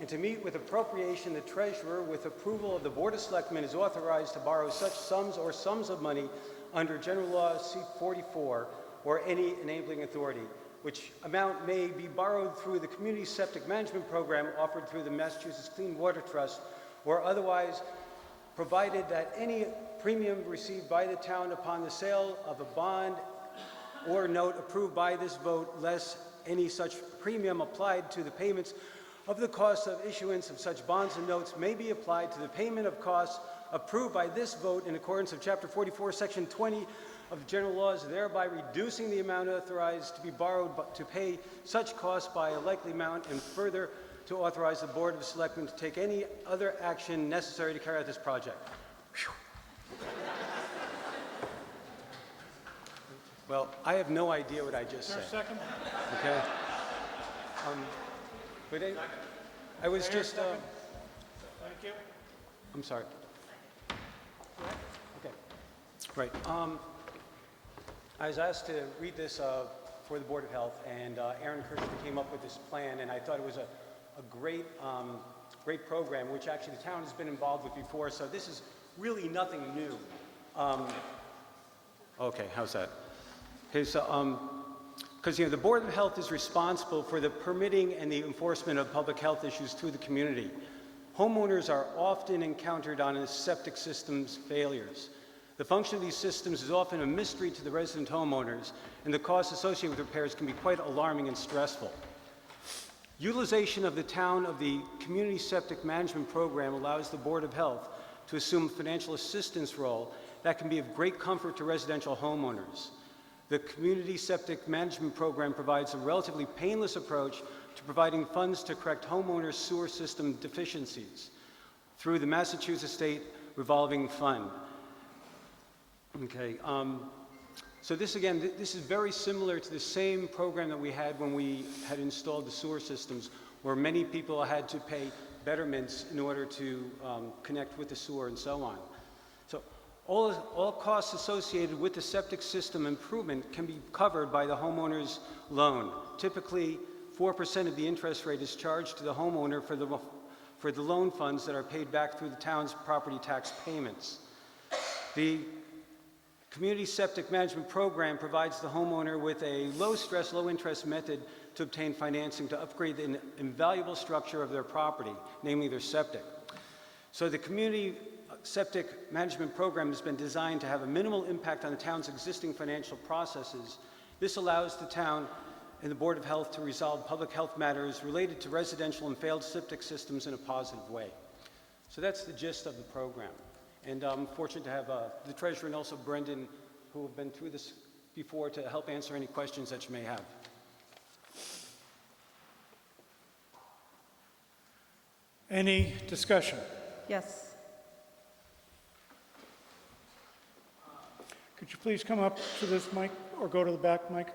and to meet with appropriation, the treasurer, with approval of the Board of Selectmen, is authorized to borrow such sums or sums of money under General Law C-44 or any enabling authority, which amount may be borrowed through the Community Septic Management Program offered through the Massachusetts Clean Water Trust, or otherwise, provided that any premium received by the town upon the sale of a bond or note approved by this vote, less any such premium applied to the payments of the cost of issuance of such bonds and notes, may be applied to the payment of costs approved by this vote in accordance with Chapter 44, Section 20 of the general laws, thereby reducing the amount authorized to be borrowed to pay such costs by a likely amount, and further to authorize the Board of Selectmen to take any other action necessary to carry out this project. Well, I have no idea what I just said. Second? Okay. But I was just. Thank you. I'm sorry. Okay. Right. I was asked to read this for the Board of Health, and Aaron Kirshner came up with this plan, and I thought it was a great, great program, which actually the town has been involved with before, so this is really nothing new. Okay, how's that? Okay, so, because the Board of Health is responsible for the permitting and the enforcement of public health issues to the community. Homeowners are often encountered on septic systems failures. The function of these systems is often a mystery to the resident homeowners, and the costs associated with repairs can be quite alarming and stressful. Utilization of the town of the Community Septic Management Program allows the Board of Health to assume a financial assistance role that can be of great comfort to residential homeowners. The Community Septic Management Program provides a relatively painless approach to providing funds to correct homeowners' sewer system deficiencies through the Massachusetts State Revolving Fund. Okay, so this again, this is very similar to the same program that we had when we had installed the sewer systems, where many people had to pay betterments in order to connect with the sewer and so on. So all costs associated with the septic system improvement can be covered by the homeowner's loan. Typically, 4% of the interest rate is charged to the homeowner for the loan funds that are paid back through the town's property tax payments. The Community Septic Management Program provides the homeowner with a low-stress, low-interest method to obtain financing to upgrade the invaluable structure of their property, namely their septic. So the Community septic management program has been designed to have a minimal impact on the town's existing financial processes. This allows the town and the Board of Health to resolve public health matters related to residential and failed septic systems in a positive way. So that's the gist of the program. And I'm fortunate to have the treasurer and also Brendan, who have been through this before, to help answer any questions that you may have. Any discussion? Yes. Could you please come up to this mic or go to the back mic?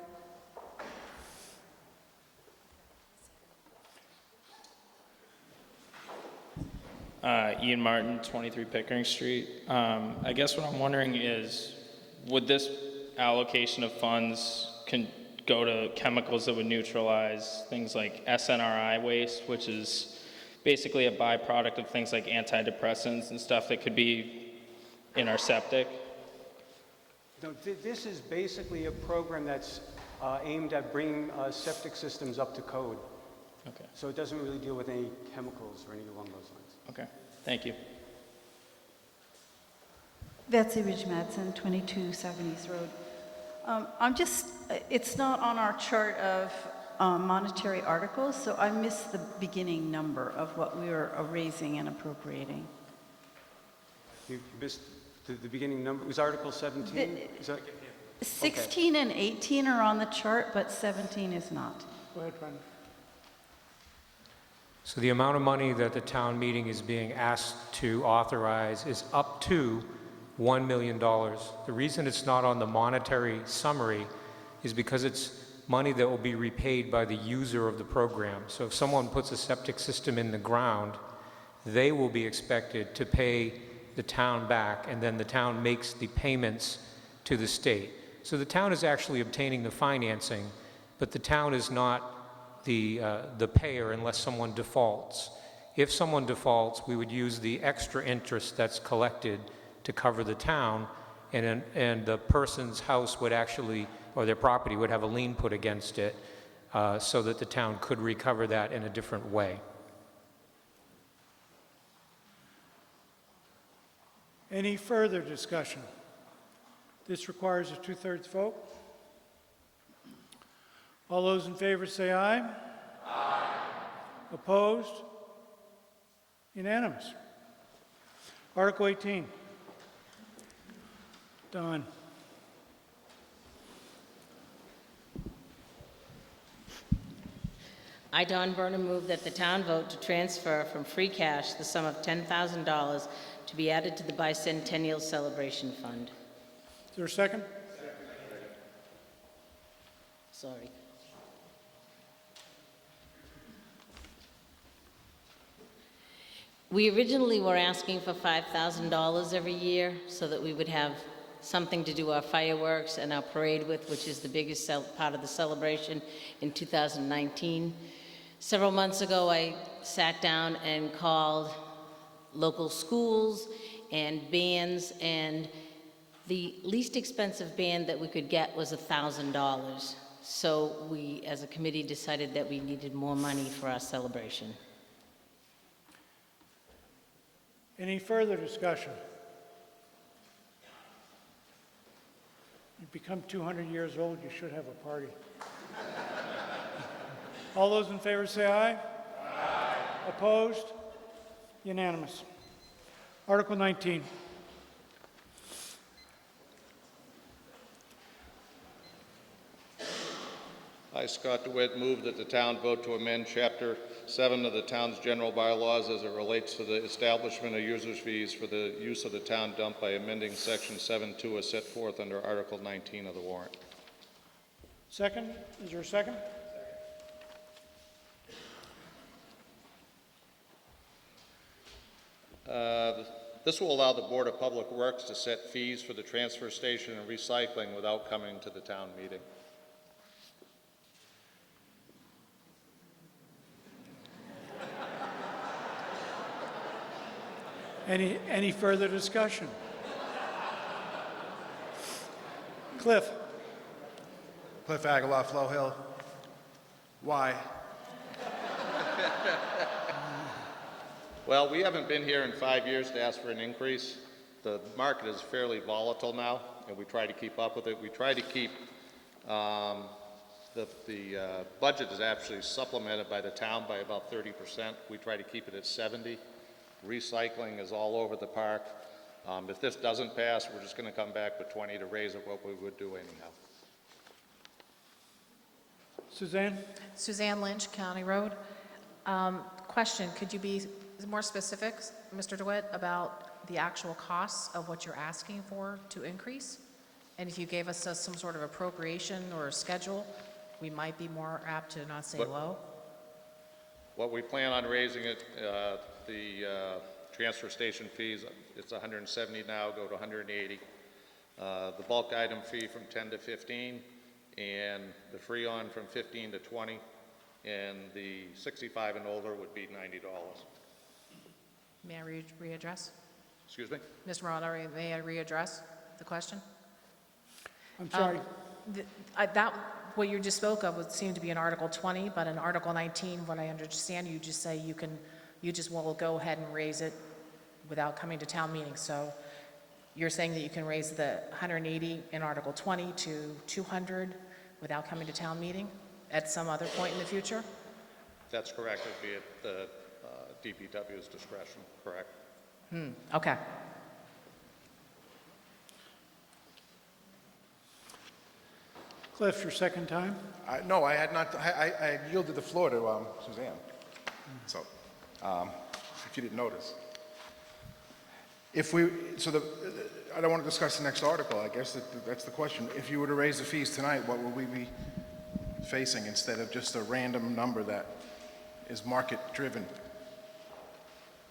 Ian Martin, 23 Pickering Street. I guess what I'm wondering is, would this allocation of funds go to chemicals that would neutralize things like SNRI waste, which is basically a byproduct of things like antidepressants and stuff that could be in our septic? No, this is basically a program that's aimed at bringing septic systems up to code. Okay. So it doesn't really deal with any chemicals or anything along those lines. Okay, thank you. Betsy Ridge Madsen, 22 Southeast Road. It's not on our chart of monetary articles, so I missed the beginning number of what we were raising and appropriating. You missed the beginning number. It was Article 17? Is that? 16 and 18 are on the chart, but 17 is not. Go ahead, Brendan. So the amount of money that the town meeting is being asked to authorize is up to $1 million. The reason it's not on the monetary summary is because it's money that will be repaid by the user of the program. So if someone puts a septic system in the ground, they will be expected to pay the town back, and then the town makes the payments to the state. So the town is actually obtaining the financing, but the town is not the payer unless someone defaults. If someone defaults, we would use the extra interest that's collected to cover the town, and the person's house would actually, or their property would have a lien put against it, so that the town could recover that in a different way. Any further discussion? This requires a 2/3 vote. All those in favor say aye. Aye. Opposed? Unanimous. Article 18. Don. I, Don Burnham, move that the town vote to transfer from free cash the sum of $10,000 to be added to the Bicentennial Celebration Fund. Is there a second? Sorry. We originally were asking for $5,000 every year so that we would have something to do our fireworks and our parade with, which is the biggest part of the celebration in 2019. Several months ago, I sat down and called local schools and bands, and the least expensive band that we could get was $1,000. So we, as a committee, decided that we needed more money for our celebration. Any further discussion? You've become 200 years old, you should have a party. All those in favor say aye. Aye. Opposed? Unanimous. Article 19. I, Scott DeWitt, move that the town vote to amend Chapter 7 of the town's general bylaws as it relates to the establishment of users' fees for the use of the town dump by amending Section 7.2 as set forth under Article 19 of the warrant. Second? Is there a second? This will allow the Board of Public Works to set fees for the transfer station and recycling without coming to the town meeting. Any further discussion? Cliff. Cliff Aguilar, Flow Hill. Why? Well, we haven't been here in 5 years to ask for an increase. The market is fairly volatile now, and we try to keep up with it. We try to keep, the budget is actually supplemented by the town by about 30%. We try to keep it at 70. Recycling is all over the park. If this doesn't pass, we're just going to come back with 20 to raise it what we would do anyhow. Suzanne? Suzanne Lynch, County Road. Question, could you be more specific, Mr. DeWitt, about the actual costs of what you're asking for to increase? And if you gave us some sort of appropriation or a schedule, we might be more apt to not say low. What we plan on raising it, the transfer station fees, it's 170 now, go to 180. The bulk item fee from 10 to 15, and the Freon from 15 to 20, and the 65 and older would be $90. May I readdress? Excuse me? Mr. Morano, may I readdress the question? I'm sorry. What you just spoke of would seem to be in Article 20, but in Article 19, what I understand, you just say you just will go ahead and raise it without coming to town meeting. So you're saying that you can raise the 180 in Article 20 to 200 without coming to town meeting at some other point in the future? That's correct. It would be at the DPW's discretion, correct? Okay. Cliff, your second time? No, I had not, I yielded the floor to Suzanne. So, if you didn't notice. If we, I don't want to discuss the next article, I guess that's the question. If you were to raise the fees tonight, what would we be facing instead of just a random number that is market-driven?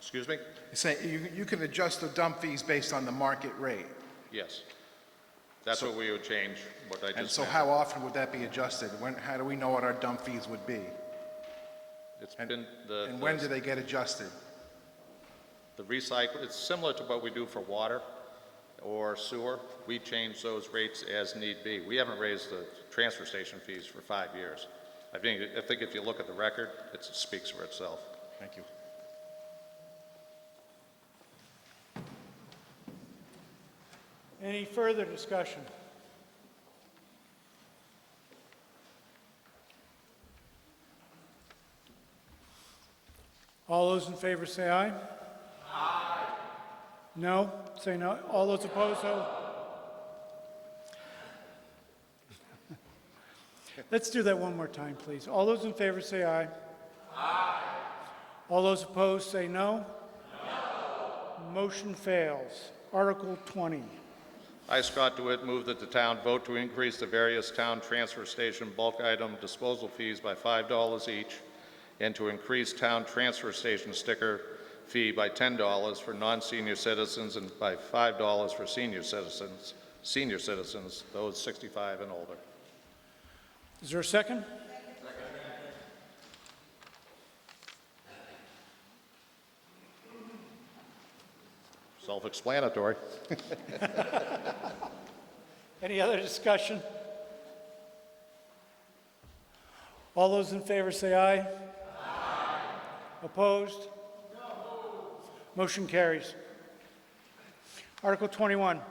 Excuse me? Say you can adjust the dump fees based on the market rate. Yes. That's what we would change, what I just And so mentioned. how often would that be adjusted? How do we know what our dump fees would be? It's been the... And when do they get adjusted? The recycle, it's similar to what we do for water or sewer. We change those rates as need be. We haven't raised the transfer station fees for 5 years. I think if you look at the record, it speaks for itself. Thank you. Any further discussion? All those in favor say aye. Aye. No? Say no. All those opposed, so. Let's do that one more time, please. All those in favor say aye. Aye. All those opposed say no. No. Motion fails. Article 20. I, Scott DeWitt, move that the town vote to increase the various town transfer station bulk item disposal fees by $5 each, and to increase town transfer station sticker fee by $10 for non-senior citizens and by $5 for senior citizens, those 65 and older. Is there a second? Self-explanatory. Any other discussion? All those in favor say aye. Aye. Opposed? No. Motion carries. Article 21.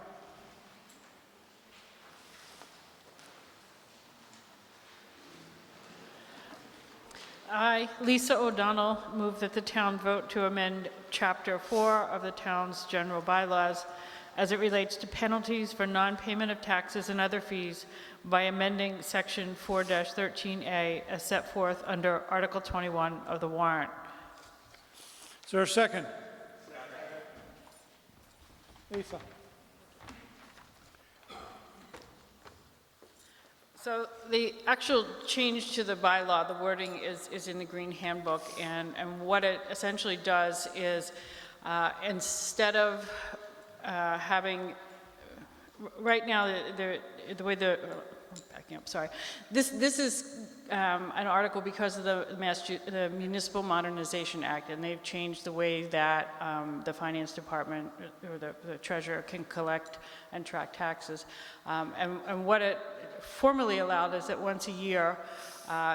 I, Lisa O'Donnell, move that the town vote to amend Chapter 4 of the town's general bylaws as it relates to penalties for non-payment of taxes and other fees by amending Section 4-13A as set forth under Article 21 of the warrant. Is there a second? Lisa. So the actual change to the bylaw, the wording is in the Green Handbook, and what it essentially does is instead of having, right now, the way backing up, sorry. This is an article because of the Municipal Modernization Act, and they've changed the way that the Finance Department or the Treasurer can collect and track taxes. And what it formerly allowed is that once a year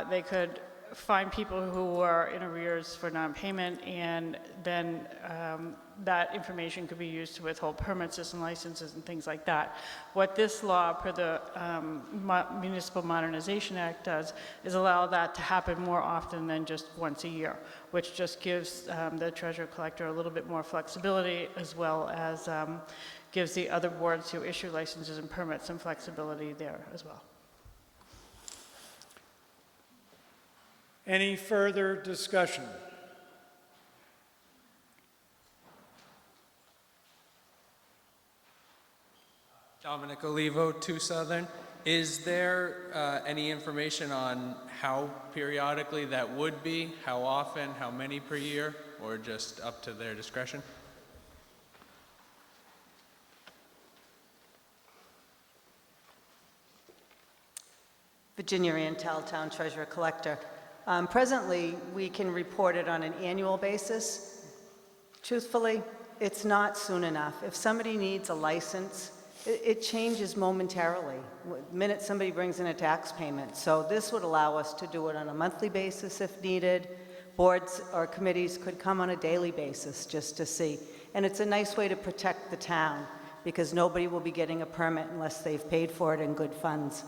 they could fine people who are in arrears for non-payment, and then that information could be used to withhold permits and licenses and things like that. What this law, per the Municipal Modernization Act, does is allow that to happen more often than just once a year, which just gives the treasurer collector a little bit more flexibility, as well as gives the other boards who issue licenses and permits some flexibility there as well. Any further discussion? Dominic Olivo, 2 Southern. Is there any information on how periodically that would be? How often? How many per year? Or just up to their discretion? Virginia Antel, Town Treasurer Collector. Presently, we can report it on an annual basis. Truthfully, it's not soon enough. If somebody needs a license, it changes momentarily, the minute somebody brings in a tax payment. So this would allow us to do it on a monthly basis if needed. Boards or committees could come on a daily basis just to see. And it's a nice way to protect the town, because nobody will be getting a permit unless they've paid for it in good funds.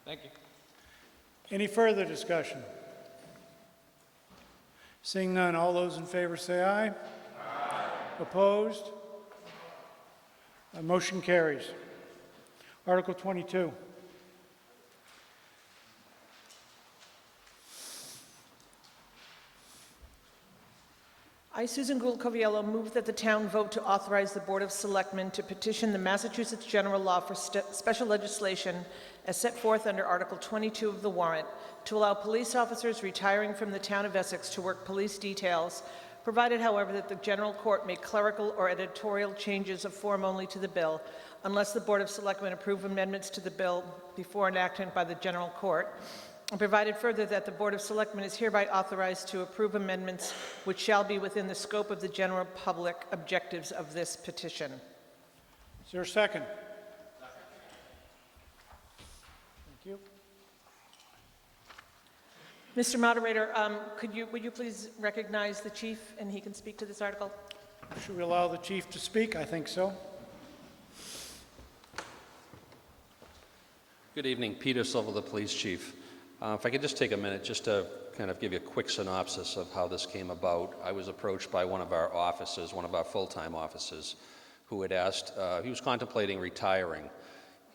Thank you. Any further discussion? Seeing none, all those in favor say aye. Aye. Opposed? Motion carries. Article 22. I, Susan Gould Coviello, move that the town vote to authorize the Board of Selectmen to petition the Massachusetts General Law for special legislation as set forth under Article 22 of the warrant to allow police officers retiring from the town of Essex to work police details, provided, however, that the General Court make clerical or editorial changes of form only to the bill, unless the Board of Selectmen approve amendments to the bill before enactment by the General Court, and provided further that the Board of Selectmen is hereby authorized to approve amendments which shall be within the scope of the general public objectives of this petition. Is there a second? Thank you. Mr. Moderator, would you please recognize the chief and he can speak to this article? Should we allow the chief to speak? I think so. Good evening, Peter Silva, the police chief. If I could just take a minute just to kind of give you a quick synopsis of how this came about. I was approached by one of our officers, one of our full-time officers, who had asked, he was contemplating retiring,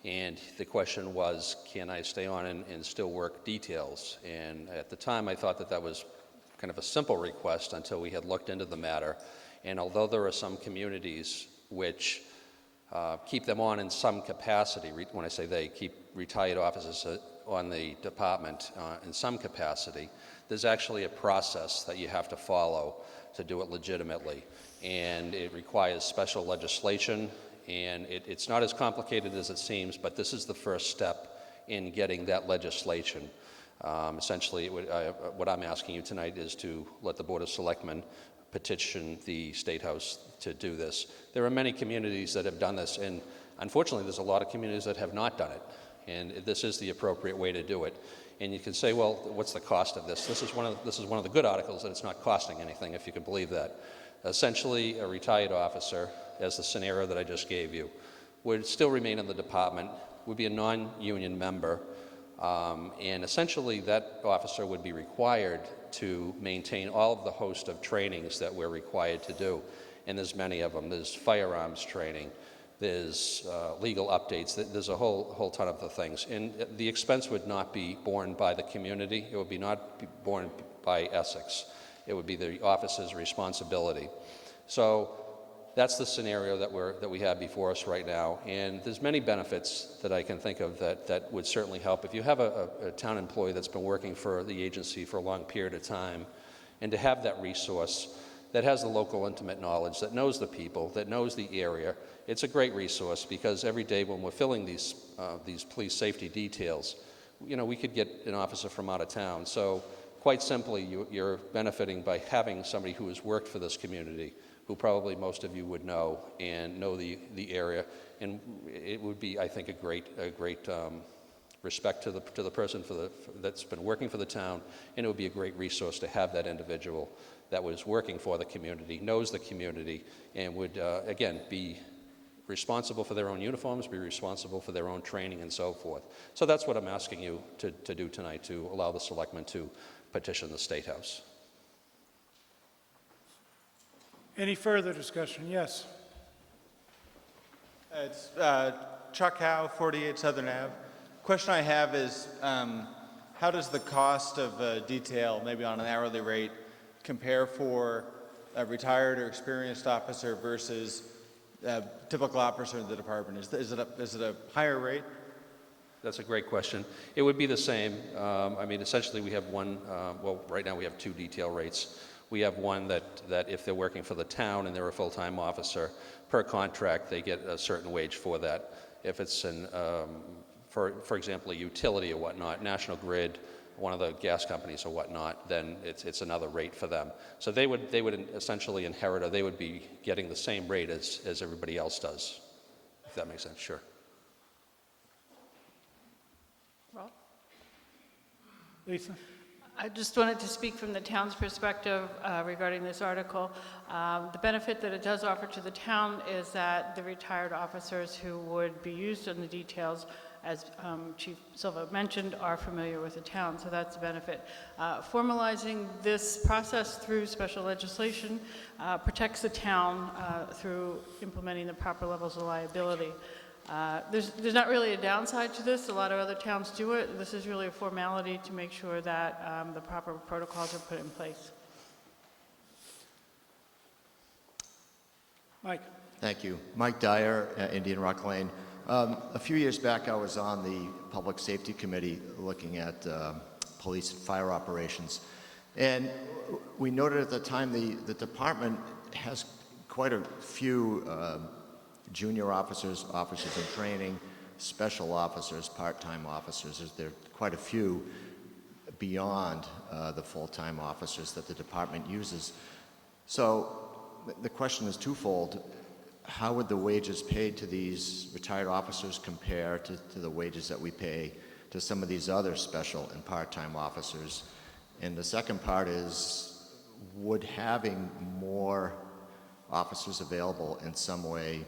and the question was, can I stay on and still work details? And at the time, I thought that that was kind of a simple request until we had looked into the matter. And although there are some communities which keep them on in some capacity, when I say they, keep retired officers on the department in some capacity, there's actually a process that you have to follow to do it legitimately. And it requires special legislation, and it's not as complicated as it seems, but this is the first step in getting that legislation. Essentially, what I'm asking you tonight is to let the Board of Selectmen petition the State House to do this. There are many communities that have done this, and unfortunately, there's a lot of communities that have not done it. And this is the appropriate way to do it. And you can say, well, what's the cost of this? This is one of the good articles that it's not costing anything, if you can believe that. Essentially, a retired officer, as the scenario that I just gave you, would still remain in the department, would be a non-union member, and essentially that officer would be required to maintain all of the host of trainings that we're required to do. And there's many of them. There's firearms training. There's legal updates. There's a whole ton of the things. And the expense would not be borne by the community. It would not be borne by Essex. It would be the office's responsibility. So that's the scenario that we have before us right now. And there's many benefits that I can think of that would certainly help. If you have a town employee that's been working for the agency for a long period of time, and to have that resource that has the local intimate knowledge, that knows the people, that knows the area, it's a great resource, because every day when we're filling these police safety details, we could get an officer from out of town. So quite simply, you're benefiting by having somebody who has worked for this community, who probably most of you would know and know the area. And it would be, I think, a great respect to the person that's been working for the town, and it would be a great resource to have that individual that was working for the community, knows the community, and would, again, be responsible for their own uniforms, be responsible for their own training and so forth. So that's what I'm asking you to do tonight, to allow the selectmen to petition the State House. Any further discussion? Yes. It's Chuck Howe, 48 Southern Ave. Question I have is, how does the cost of detail, maybe on an hourly rate, compare for a retired or experienced officer versus a typical officer in the department? Is it a higher rate? That's a great question. It would be the same. I mean, essentially we have one, well, right now we have two detail rates. We have one that if they're working for the town and they're a full-time officer, per contract they get a certain wage for that. If it's for example, a utility or whatnot, National Grid, one of the gas companies or whatnot, then it's another rate for them. So they would essentially inherit, or they would be getting the same rate as everybody else does, if that makes sense. Sure. Rob? Lisa? I just wanted to speak from the town's perspective regarding this article. The benefit that it does offer to the town is that the retired officers who would be used in the details, as Chief Silva mentioned, are familiar with the town, so that's a benefit. Formalizing this process through special legislation protects the town through implementing the proper levels of liability. There's not really a downside to this. A lot of other towns do it. This is really a formality to make sure that the proper protocols are put in place. Mike. Thank you. Mike Dyer, Indian Rock Lane. A few years back, I was on the Public Safety Committee looking at police and fire operations. And we noted at the time the department has quite a few junior officers, officers in training, special officers, part-time officers. There are quite a few beyond the full-time officers that the department uses. So the question is twofold. How would the wages paid to these retired officers compare to the wages that we pay to some of these other special and part-time officers? And the second part is, would having more officers available in some way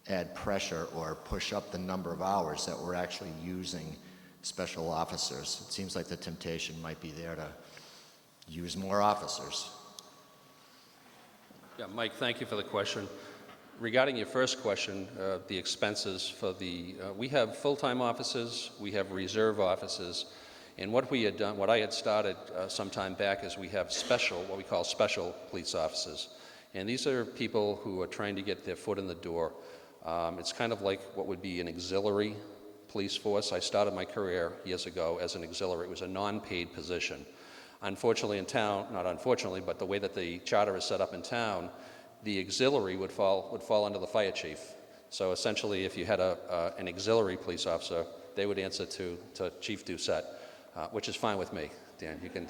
add pressure or push up the number of hours that we're actually using special officers? It seems like the temptation might be there to use more officers. Yeah, Mike, thank you for the question. Regarding your first question, the expenses for we have full-time officers, we have reserve officers, and what we had done, what I had started some time back, is we have what we call special police officers. And these are people who are trying to get their foot in the door. It's kind of like what would be an auxiliary police force. I started my career years ago as an auxiliary. It was a non-paid position. Unfortunately in town, not unfortunately, but the way that the charter is set up in town, the auxiliary would fall under the fire chief. So essentially, if you had an auxiliary police officer, they would answer to Chief Doucette, which is fine with me. Dan, you can.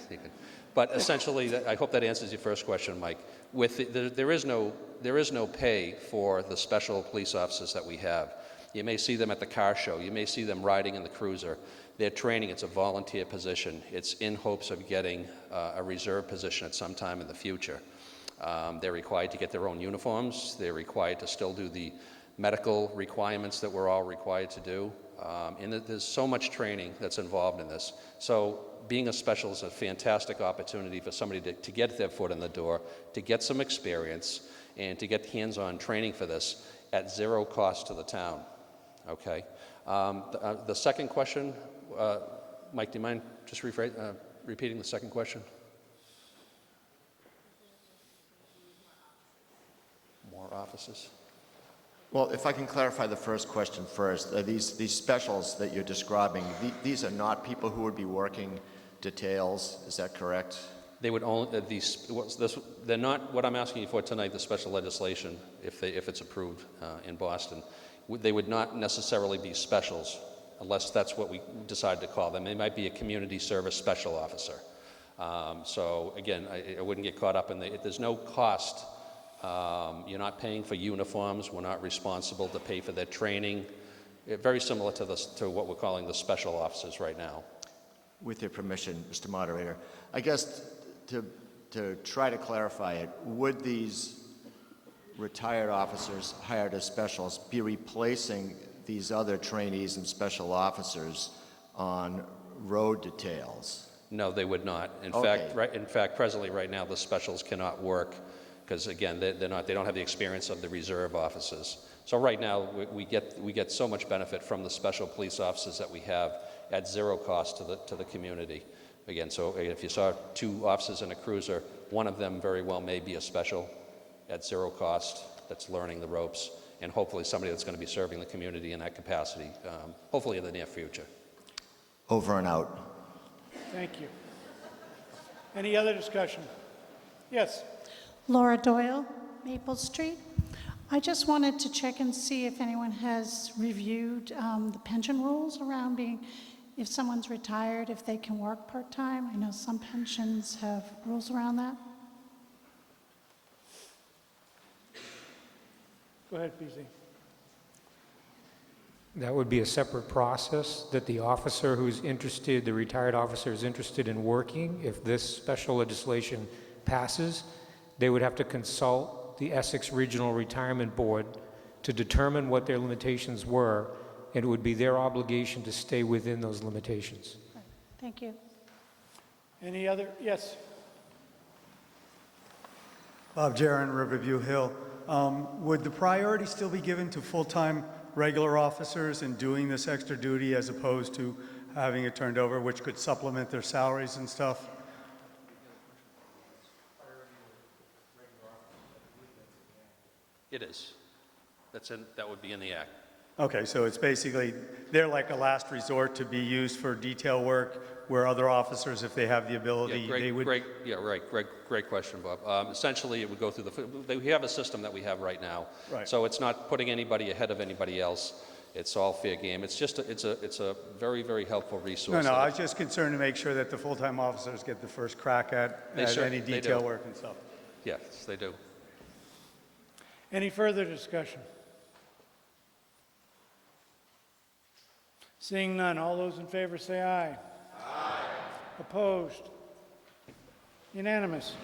But essentially, I hope that answers your first question, Mike. There is no pay for the special police officers that we have. You may see them at the car show. You may see them riding in the cruiser. They're training. It's a volunteer position. It's in hopes of getting a reserve position at some time in the future. They're required to get their own uniforms. They're required to still do the medical requirements that we're all required to do. And there's so much training that's involved in this. So being a special is a fantastic opportunity for somebody to get their foot in the door, to get some experience, and to get hands-on training for this at zero cost to the town. Okay. The second question, Mike, do you mind just repeating the second question? More officers? Well, if I can clarify the first question first, these specials that you're describing, these are not people who would be working details, is that correct? They would only, they're not, what I'm asking you for tonight, the special legislation, if it's approved in Boston, they would not necessarily be specials, unless that's what we decide to call them. They might be a community service special officer. So again, I wouldn't get caught up in there's no cost. You're not paying for uniforms. We're not responsible to pay for their training. very similar to what we're calling the special officers right now. With your permission, Mr. Moderator, I guess to try to clarify it, would these retired officers hired as specials be replacing these other trainees and special officers on road details? No, they would not. In fact, presently, right now, the specials cannot work because, again, they don't have the experience of the reserve officers. So right now, we get so much benefit from the special police officers that we have at zero cost to the community. Again, so if you saw 2 officers in a cruiser, one of them very well may be a special at zero cost that's learning the ropes, and hopefully somebody that's going to be serving the community in that capacity, hopefully in the near future. Over and out. Thank you. Any other discussion? Yes. Laura Doyle, Maple Street. I just wanted to check and see if anyone has reviewed the pension rules around being, if someone's retired, if they can work part-time. I know some pensions have rules around that. Go ahead, PZ. That would be a separate process that the officer who's interested, the retired officer is interested in working. If this special legislation passes, they would have to consult the Essex Regional Retirement Board to determine what their limitations were, and it would be their obligation to stay within those limitations. Thank you. Any other? Yes. Bob Jaron, Riverview Hill. Would the priority still be given to full-time regular officers in doing this extra duty as opposed to having it turned over, which could supplement their salaries and stuff? It is. That would be in the act. Okay, so it's basically, they're like a last resort to be used for detail work, where other officers, if they have the ability, they would... Great question, Bob. Essentially, it would go through we have a system that we have right now. Right. So it's not putting anybody ahead of anybody else. It's all fair game. It's just, it's a very, very helpful resource. No, I was just concerned to make sure that the full-time officers get the first crack at any detail work and stuff. Yes, they do. Any further discussion? Seeing none, all those in favor say aye. Aye. Opposed? Unanimous.